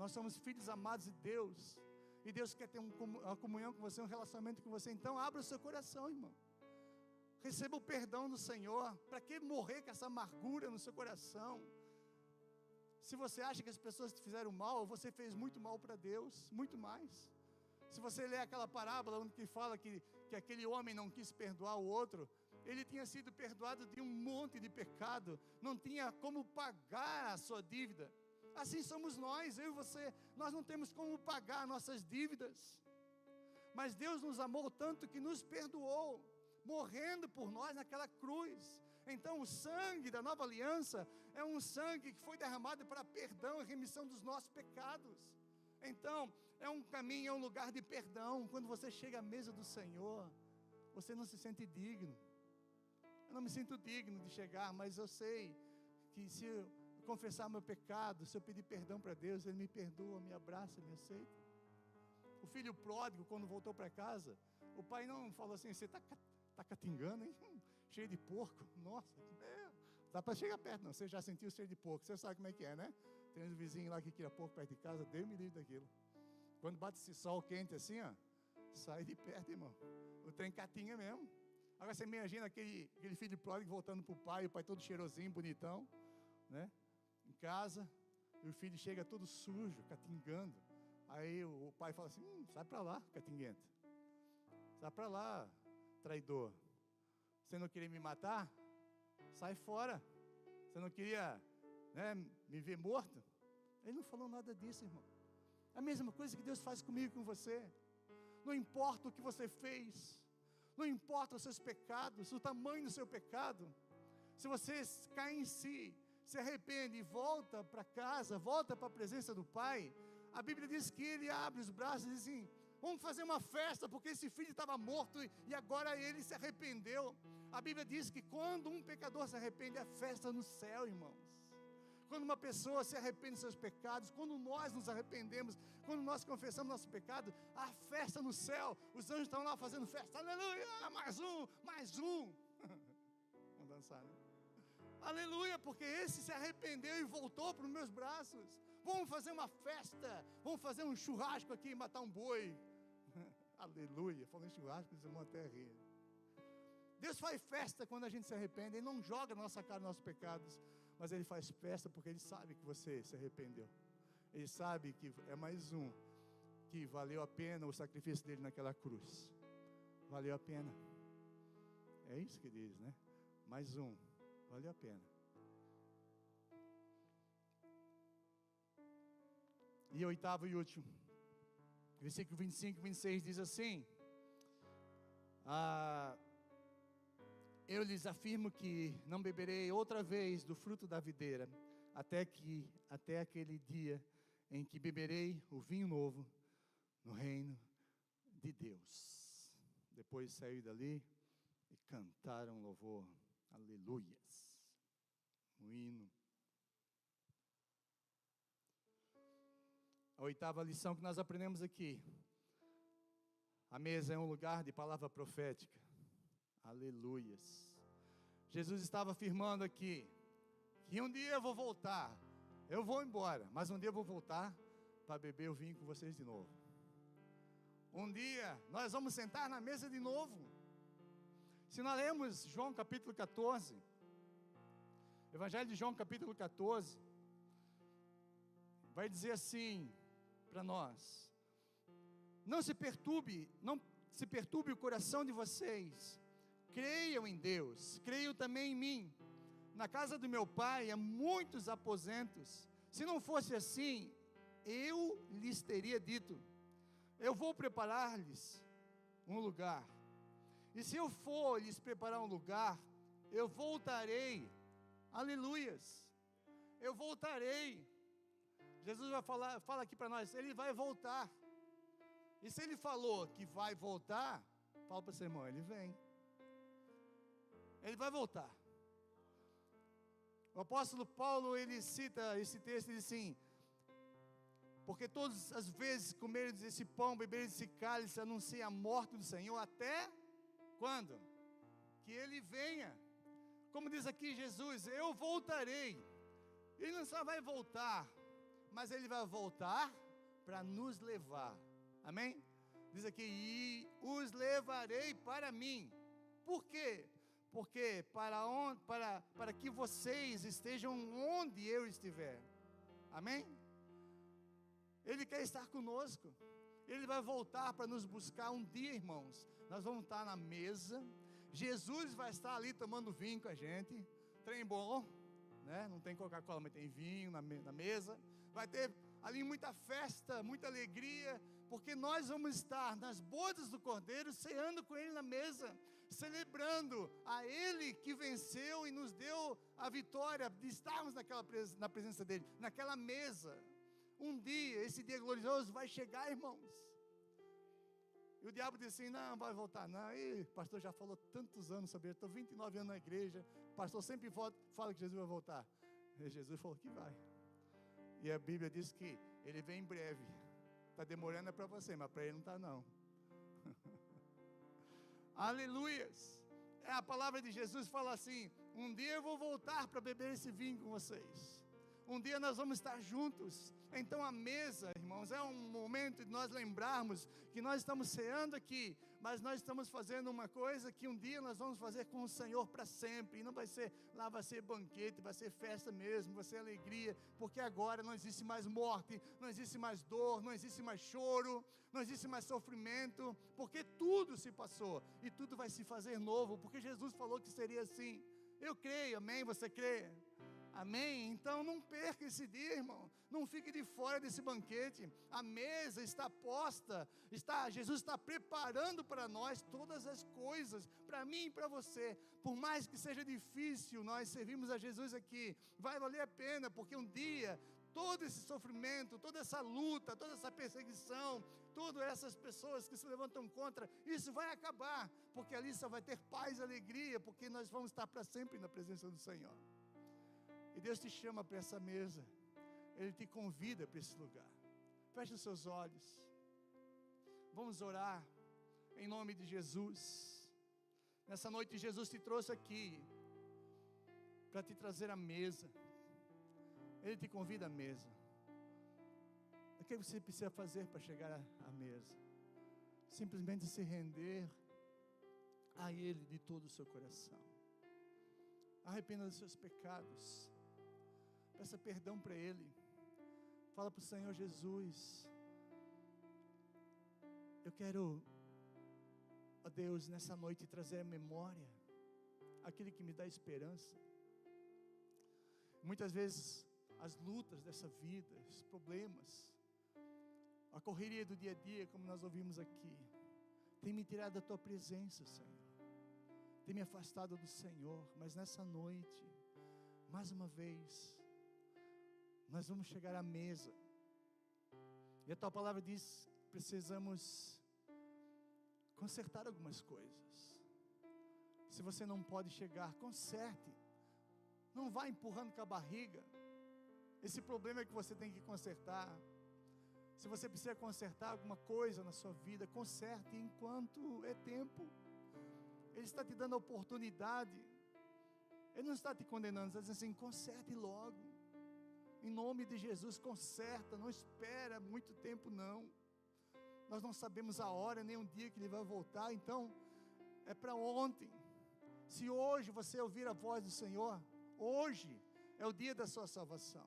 nós somos filhos amados de Deus, e Deus quer ter uma comunhão com você, um relacionamento com você. Então abra o seu coração, irmão, receba o perdão do Senhor. Para que morrer com essa amargura no seu coração? Se você acha que as pessoas te fizeram mal, você fez muito mal para Deus, muito mais. Se você ler aquela parábola onde que fala que aquele homem não quis perdoar o outro, ele tinha sido perdoado de um monte de pecado, não tinha como pagar a sua dívida. Assim somos nós, eu e você, nós não temos como pagar nossas dívidas, mas Deus nos amou tanto que nos perdoou, morrendo por nós naquela cruz. Então o sangue da nova aliança é um sangue que foi derramado para perdão e remissão dos nossos pecados. Então é um caminho, é um lugar de perdão. Quando você chega à mesa do Senhor, você não se sente digno. Eu não me sinto digno de chegar, mas eu sei que se eu confessar meu pecado, se eu pedir perdão para Deus, Ele me perdoa, me abraça, me aceita. O filho pródigo, quando voltou para casa, o pai não falou assim: você está catingando, hein? Cheio de porco. Nossa, dá para chegar perto não. Você já sentiu o cheiro de porco, você sabe como é que é, né? Tem uns vizinhos lá que criam porco perto de casa, Deus me livre daquilo. Quando bate esse sol quente assim, ó, sai de perto, irmão. O trem catinga mesmo. Agora você imagina aquele filho pródigo voltando para o pai todo cheirosinho, bonitão, né? Em casa, e o filho chega todo sujo, catingando. Aí o pai fala assim: sai para lá, catinguento. Sai para lá, traidor. Você não queria me matar? Sai fora. Você não queria, né, me ver morto? Ele não falou nada disso, irmão. É a mesma coisa que Deus faz comigo e com você. Não importa o que você fez, não importa os seus pecados, o tamanho do seu pecado. Se você cai em si, se arrepende e volta para casa, volta para a presença do Pai, a Bíblia diz que Ele abre os braços e diz assim: vamos fazer uma festa, porque esse filho estava morto e agora ele se arrependeu. A Bíblia diz que quando um pecador se arrepende, é festa no céu, irmãos. Quando uma pessoa se arrepende dos seus pecados, quando nós nos arrependemos, quando nós confessamos nosso pecado, a festa no céu, os anjos estão lá fazendo festa, aleluia, mais um, vamos dançar, né? Aleluia, porque esse se arrependeu e voltou para os meus braços. Vamos fazer uma festa, vamos fazer um churrasco aqui e matar um boi. Aleluia, falando em churrasco, vocês vão até rir. Deus faz festa quando a gente se arrepende. Ele não joga na nossa cara nossos pecados, mas Ele faz festa porque Ele sabe que você se arrependeu. Ele sabe que é mais um, que valeu a pena o sacrifício dele naquela cruz. Valeu a pena. É isso que diz, né? Mais um, valeu a pena. E oitavo e último, versículo 25 e 26 diz assim: eu lhes afirmo que não beberei outra vez do fruto da videira, até aquele dia em que beberei o vinho novo no reino de Deus. Depois saiu dali e cantaram louvor, aleluias, um hino. A oitava lição que nós aprendemos aqui: a mesa é um lugar de palavra profética, aleluias. Jesus estava afirmando aqui que um dia eu vou voltar, eu vou embora, mas um dia eu vou voltar para beber o vinho com vocês de novo. Um dia nós vamos sentar na mesa de novo. Se nós lemos João capítulo 14, Evangelho de João capítulo 14, vai dizer assim para nós: não se perturbe o coração de vocês, creiam em Deus, creiam também em mim. Na casa do meu pai há muitos aposentos, se não fosse assim, eu lhes teria dito, eu vou preparar-lhes um lugar, e se eu for lhes preparar um lugar, eu voltarei, aleluias, eu voltarei. Jesus fala aqui para nós, Ele vai voltar, e se Ele falou que vai voltar, fala para o seu irmão, Ele vem, Ele vai voltar. O apóstolo Paulo, ele cita esse texto, ele diz assim: porque todas as vezes comerem desse pão, beberem desse cálice, anuncia a morte do Senhor, até quando? Que Ele venha. Como diz aqui Jesus, eu voltarei. Ele não só vai voltar, mas Ele vai voltar para nos levar, amém? Diz aqui, e os levarei para mim. Por quê? Porque para que vocês estejam onde eu estiver, amém? Ele quer estar conosco, Ele vai voltar para nos buscar um dia, irmãos. Nós vamos estar na mesa, Jesus vai estar ali tomando vinho com a gente, trem bom, né? Não tem Coca-Cola, mas tem vinho na mesa, vai ter ali muita festa, muita alegria, porque nós vamos estar nas bodas do Cordeiro, ceando com Ele na mesa, celebrando a Ele que venceu e nos deu a vitória de estarmos na presença dEle, naquela mesa. Um dia, esse dia glorioso vai chegar, irmãos. E o diabo diz assim, não vai voltar não, e o pastor já falou tantos anos sobre ele, estou 29 anos na igreja, o pastor sempre fala que Jesus vai voltar. E Jesus falou que vai. E a Bíblia diz que Ele vem em breve. Está demorando para você, mas para Ele não está não. Aleluias. A palavra de Jesus fala assim, um dia eu vou voltar para beber esse vinho com vocês. Um dia nós vamos estar juntos. Então a mesa, irmãos, é um momento de nós lembrarmos que nós estamos ceando aqui, mas nós estamos fazendo uma coisa que um dia nós vamos fazer com o Senhor para sempre. E não vai ser, lá vai ser banquete, vai ser festa mesmo, vai ser alegria, porque agora não existe mais morte, não existe mais dor, não existe mais choro, não existe mais sofrimento, porque tudo se passou e tudo vai se fazer novo, porque Jesus falou que seria assim. Eu creio, amém? Você crê? Amém? Então não perca esse dia, irmão. Não fique de fora desse banquete. A mesa está posta, Jesus está preparando para nós todas as coisas, para mim e para você. Por mais que seja difícil, nós servimos a Jesus aqui, vai valer a pena, porque um dia todo esse sofrimento, toda essa luta, toda essa perseguição, todas essas pessoas que se levantam contra, isso vai acabar, porque ali só vai ter paz e alegria, porque nós vamos estar para sempre na presença do Senhor. E Deus te chama para essa mesa, Ele te convida para esse lugar. Feche os seus olhos, vamos orar em nome de Jesus. Nessa noite Jesus te trouxe aqui para te trazer a mesa. Ele te convida à mesa. O que você precisa fazer para chegar à mesa? Simplesmente se render a Ele de todo o seu coração. Arrependa dos seus pecados. Peça perdão para Ele. Fala para o Senhor Jesus. Eu quero, ó Deus, nessa noite trazer à memória aquele que me dá esperança. Muitas vezes as lutas dessa vida, os problemas, A correria do dia a dia, como nós ouvimos aqui, tem me tirado da tua presença, Senhor. Tem me afastado do Senhor. Mas nessa noite, mais uma vez, nós vamos chegar à mesa. E a tua palavra diz que precisamos consertar algumas coisas. Se você não pode chegar, conserte. Não vá empurrando com a barriga. Esse problema é que você tem que consertar. Se você precisa consertar alguma coisa na sua vida, conserte enquanto é tempo. Ele está te dando a oportunidade. Ele não está te condenando, está dizendo assim, conserte logo. Em nome de Jesus, conserta, não espera muito tempo não. Nós não sabemos a hora, nem um dia que ele vai voltar, então é para ontem. Se hoje você ouvir a voz do Senhor, hoje é o dia da sua salvação.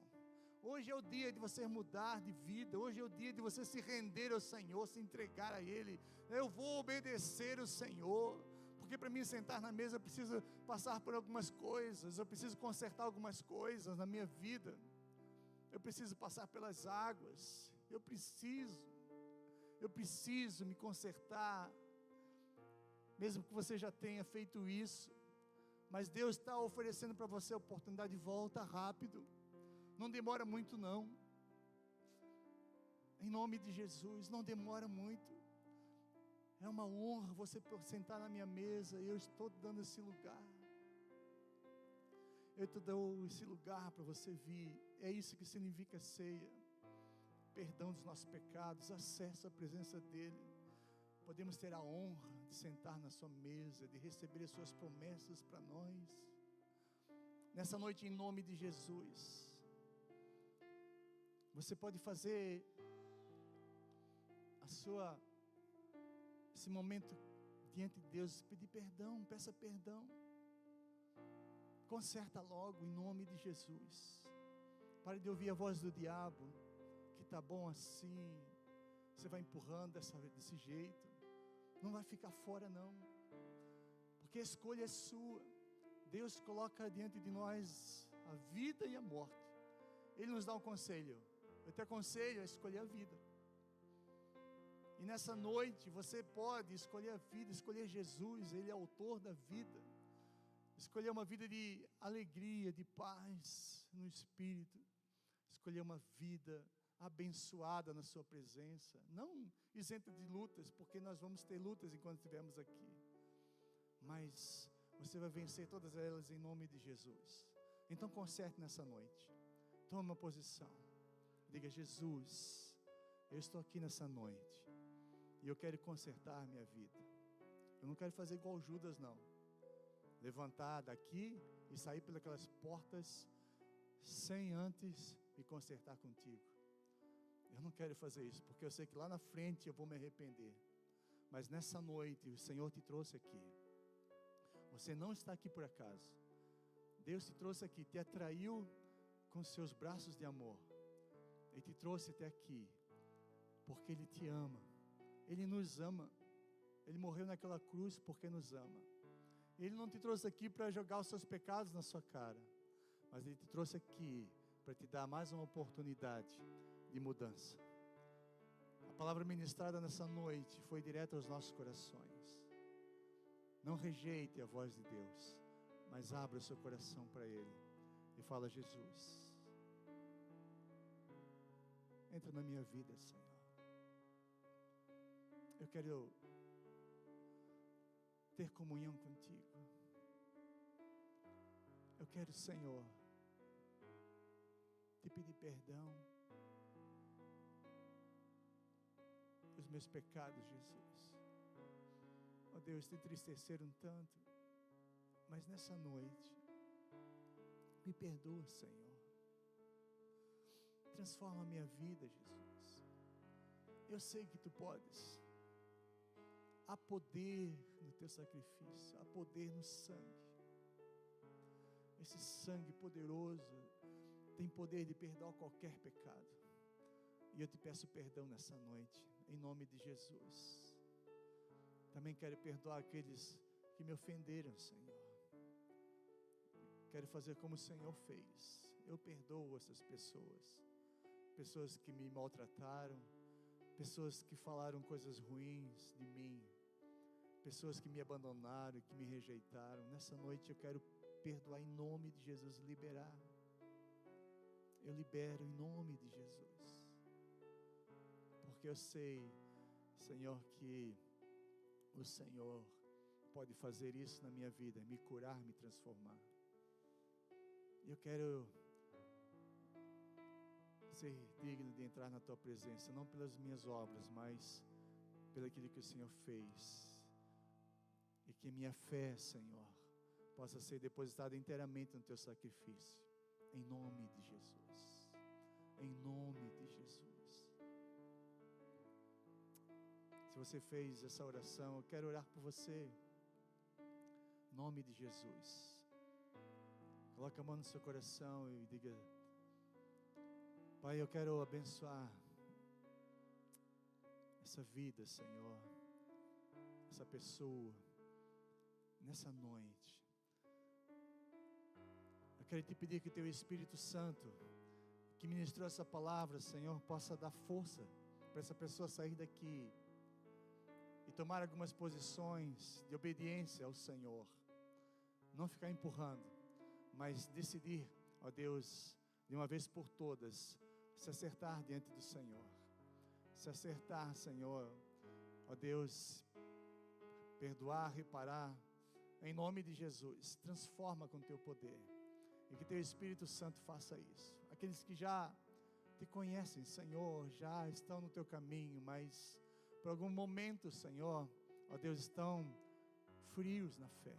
Hoje é o dia de você mudar de vida. Hoje é o dia de você se render ao Senhor, se entregar a Ele. Eu vou obedecer o Senhor, porque para mim sentar na mesa eu preciso passar por algumas coisas, eu preciso consertar algumas coisas na minha vida, eu preciso passar pelas águas, eu preciso me consertar, mesmo que você já tenha feito isso, mas Deus está oferecendo para você a oportunidade de volta rápido. Não demora muito não. Em nome de Jesus, não demora muito. É uma honra você sentar na minha mesa. E eu estou dando esse lugar. Eu te dou esse lugar para você vir. É isso que significa ceia. Perdão dos nossos pecados, acesso à presença dEle. Podemos ter a honra de sentar na sua mesa, de receber as suas promessas para nós. Nessa noite, em nome de Jesus, você pode fazer esse momento diante de Deus, pedir perdão, peça perdão. Conserta logo em nome de Jesus. Pare de ouvir a voz do diabo, que está bom assim, você vai empurrando desse jeito. Não vai ficar fora não, porque a escolha é sua. Deus coloca diante de nós a vida e a morte. Ele nos dá um conselho. Eu te aconselho a escolher a vida. E nessa noite você pode escolher a vida, escolher Jesus. Ele é autor da vida. Escolher uma vida de alegria, de paz no Espírito. Escolher uma vida abençoada na sua presença. Não isenta de lutas, porque nós vamos ter lutas enquanto estivermos aqui. Mas você vai vencer todas elas em nome de Jesus. Então conserte nessa noite. Tome uma posição. Diga, Jesus, eu estou aqui nessa noite e eu quero consertar a minha vida. Eu não quero fazer igual Judas não. Levantar daqui e sair pelas portas sem antes me consertar contigo. Eu não quero fazer isso, porque eu sei que lá na frente eu vou me arrepender. Mas nessa noite o Senhor te trouxe aqui. Você não está aqui por acaso. Deus te trouxe aqui, te atraiu com seus braços de amor. Ele te trouxe até aqui, porque Ele te ama. Ele nos ama. Ele morreu naquela cruz porque nos ama. Ele não te trouxe aqui para jogar os seus pecados na sua cara, mas Ele te trouxe aqui para te dar mais uma oportunidade de mudança. A palavra ministrada nessa noite foi direta aos nossos corações. Não rejeite a voz de Deus, mas abra o seu coração para Ele e fala: Jesus, entra na minha vida, Senhor. Eu quero ter comunhão contigo. Eu quero, Senhor, te pedir perdão os meus pecados, Jesus. Ó Deus, te entristeceram tanto, mas nessa noite me perdoa, Senhor. Transforma a minha vida, Jesus. Eu sei que Tu podes. Há poder no Teu sacrifício, há poder no sangue. Esse sangue poderoso tem poder de perdoar qualquer pecado. E eu te peço perdão nessa noite, em nome de Jesus. Também quero perdoar aqueles que me ofenderam, Senhor. Quero fazer como o Senhor fez. Eu perdoo essas pessoas. Pessoas que me maltrataram, pessoas que falaram coisas ruins de mim, pessoas que me abandonaram, que me rejeitaram. Nessa noite eu quero perdoar em nome de Jesus, liberar. Eu libero em nome de Jesus, porque eu sei, Senhor, que o Senhor pode fazer isso na minha vida, me curar, me transformar. Eu quero ser digno de entrar na Tua presença, não pelas minhas obras, mas pelo aquilo que o Senhor fez. E que minha fé, Senhor, possa ser depositada inteiramente no Teu sacrifício, em nome de Jesus, em nome de Jesus. Se você fez essa oração, eu quero orar por você, em nome de Jesus. Coloque a mão no seu coração e diga: Pai, eu quero abençoar essa vida, Senhor, essa pessoa, nessa noite. Eu quero te pedir que Teu Espírito Santo, que ministrou essa palavra, Senhor, possa dar força para essa pessoa sair daqui e tomar algumas posições de obediência ao Senhor. Não ficar empurrando, mas decidir, ó Deus, de uma vez por todas, se acertar diante do Senhor. Se acertar, Senhor, ó Deus, perdoar, reparar, em nome de Jesus. Transforma com Teu poder, e que Teu Espírito Santo faça isso. Aqueles que já Te conhecem, Senhor, já estão no Teu caminho, mas por algum momento, Senhor, ó Deus, estão frios na fé.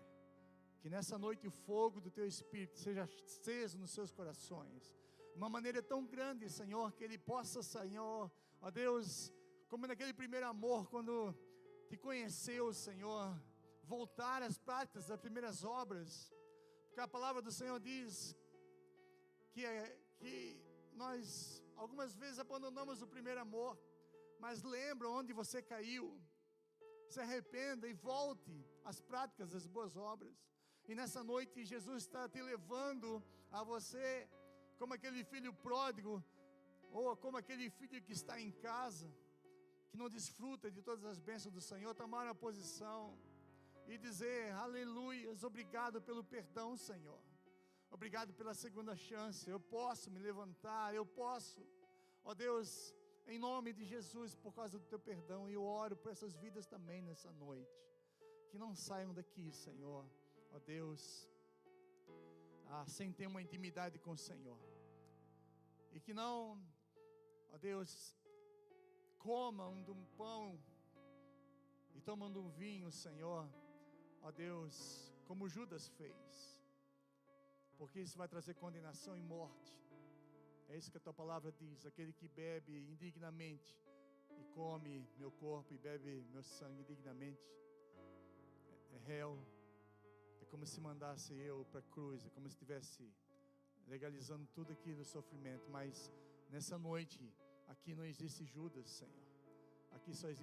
Que nessa noite o fogo do Teu Espírito seja aceso nos seus corações, de uma maneira tão grande, Senhor, que ele possa, Senhor, ó Deus, como naquele primeiro amor, quando Te conheceu, Senhor, voltar às práticas das primeiras obras, porque a palavra do Senhor diz que nós algumas vezes abandonamos o primeiro amor, mas lembra onde você caiu, se arrependa e volte às práticas das boas obras. E nessa noite Jesus está te levando a você, como aquele filho pródigo, ou como aquele filho que está em casa, que não desfruta de todas as bênçãos do Senhor, tomar uma posição e dizer: aleluias, obrigado pelo perdão, Senhor, obrigado pela segunda chance, eu posso me levantar, eu posso, ó Deus, em nome de Jesus, por causa do Teu perdão. E eu oro por essas vidas também nessa noite, que não saiam daqui, Senhor, ó Deus, sem ter uma intimidade com o Senhor, e que não, ó Deus, comam de um pão e tomam de um vinho, Senhor, ó Deus, como Judas fez, porque isso vai trazer condenação e morte. É isso que a Tua palavra diz: aquele que bebe indignamente e come meu corpo e bebe meu sangue indignamente é réu. É como se mandasse eu para a cruz, é como se estivesse legalizando tudo aquilo, sofrimento. Mas nessa noite, aqui não existe Judas, Senhor, aqui só existe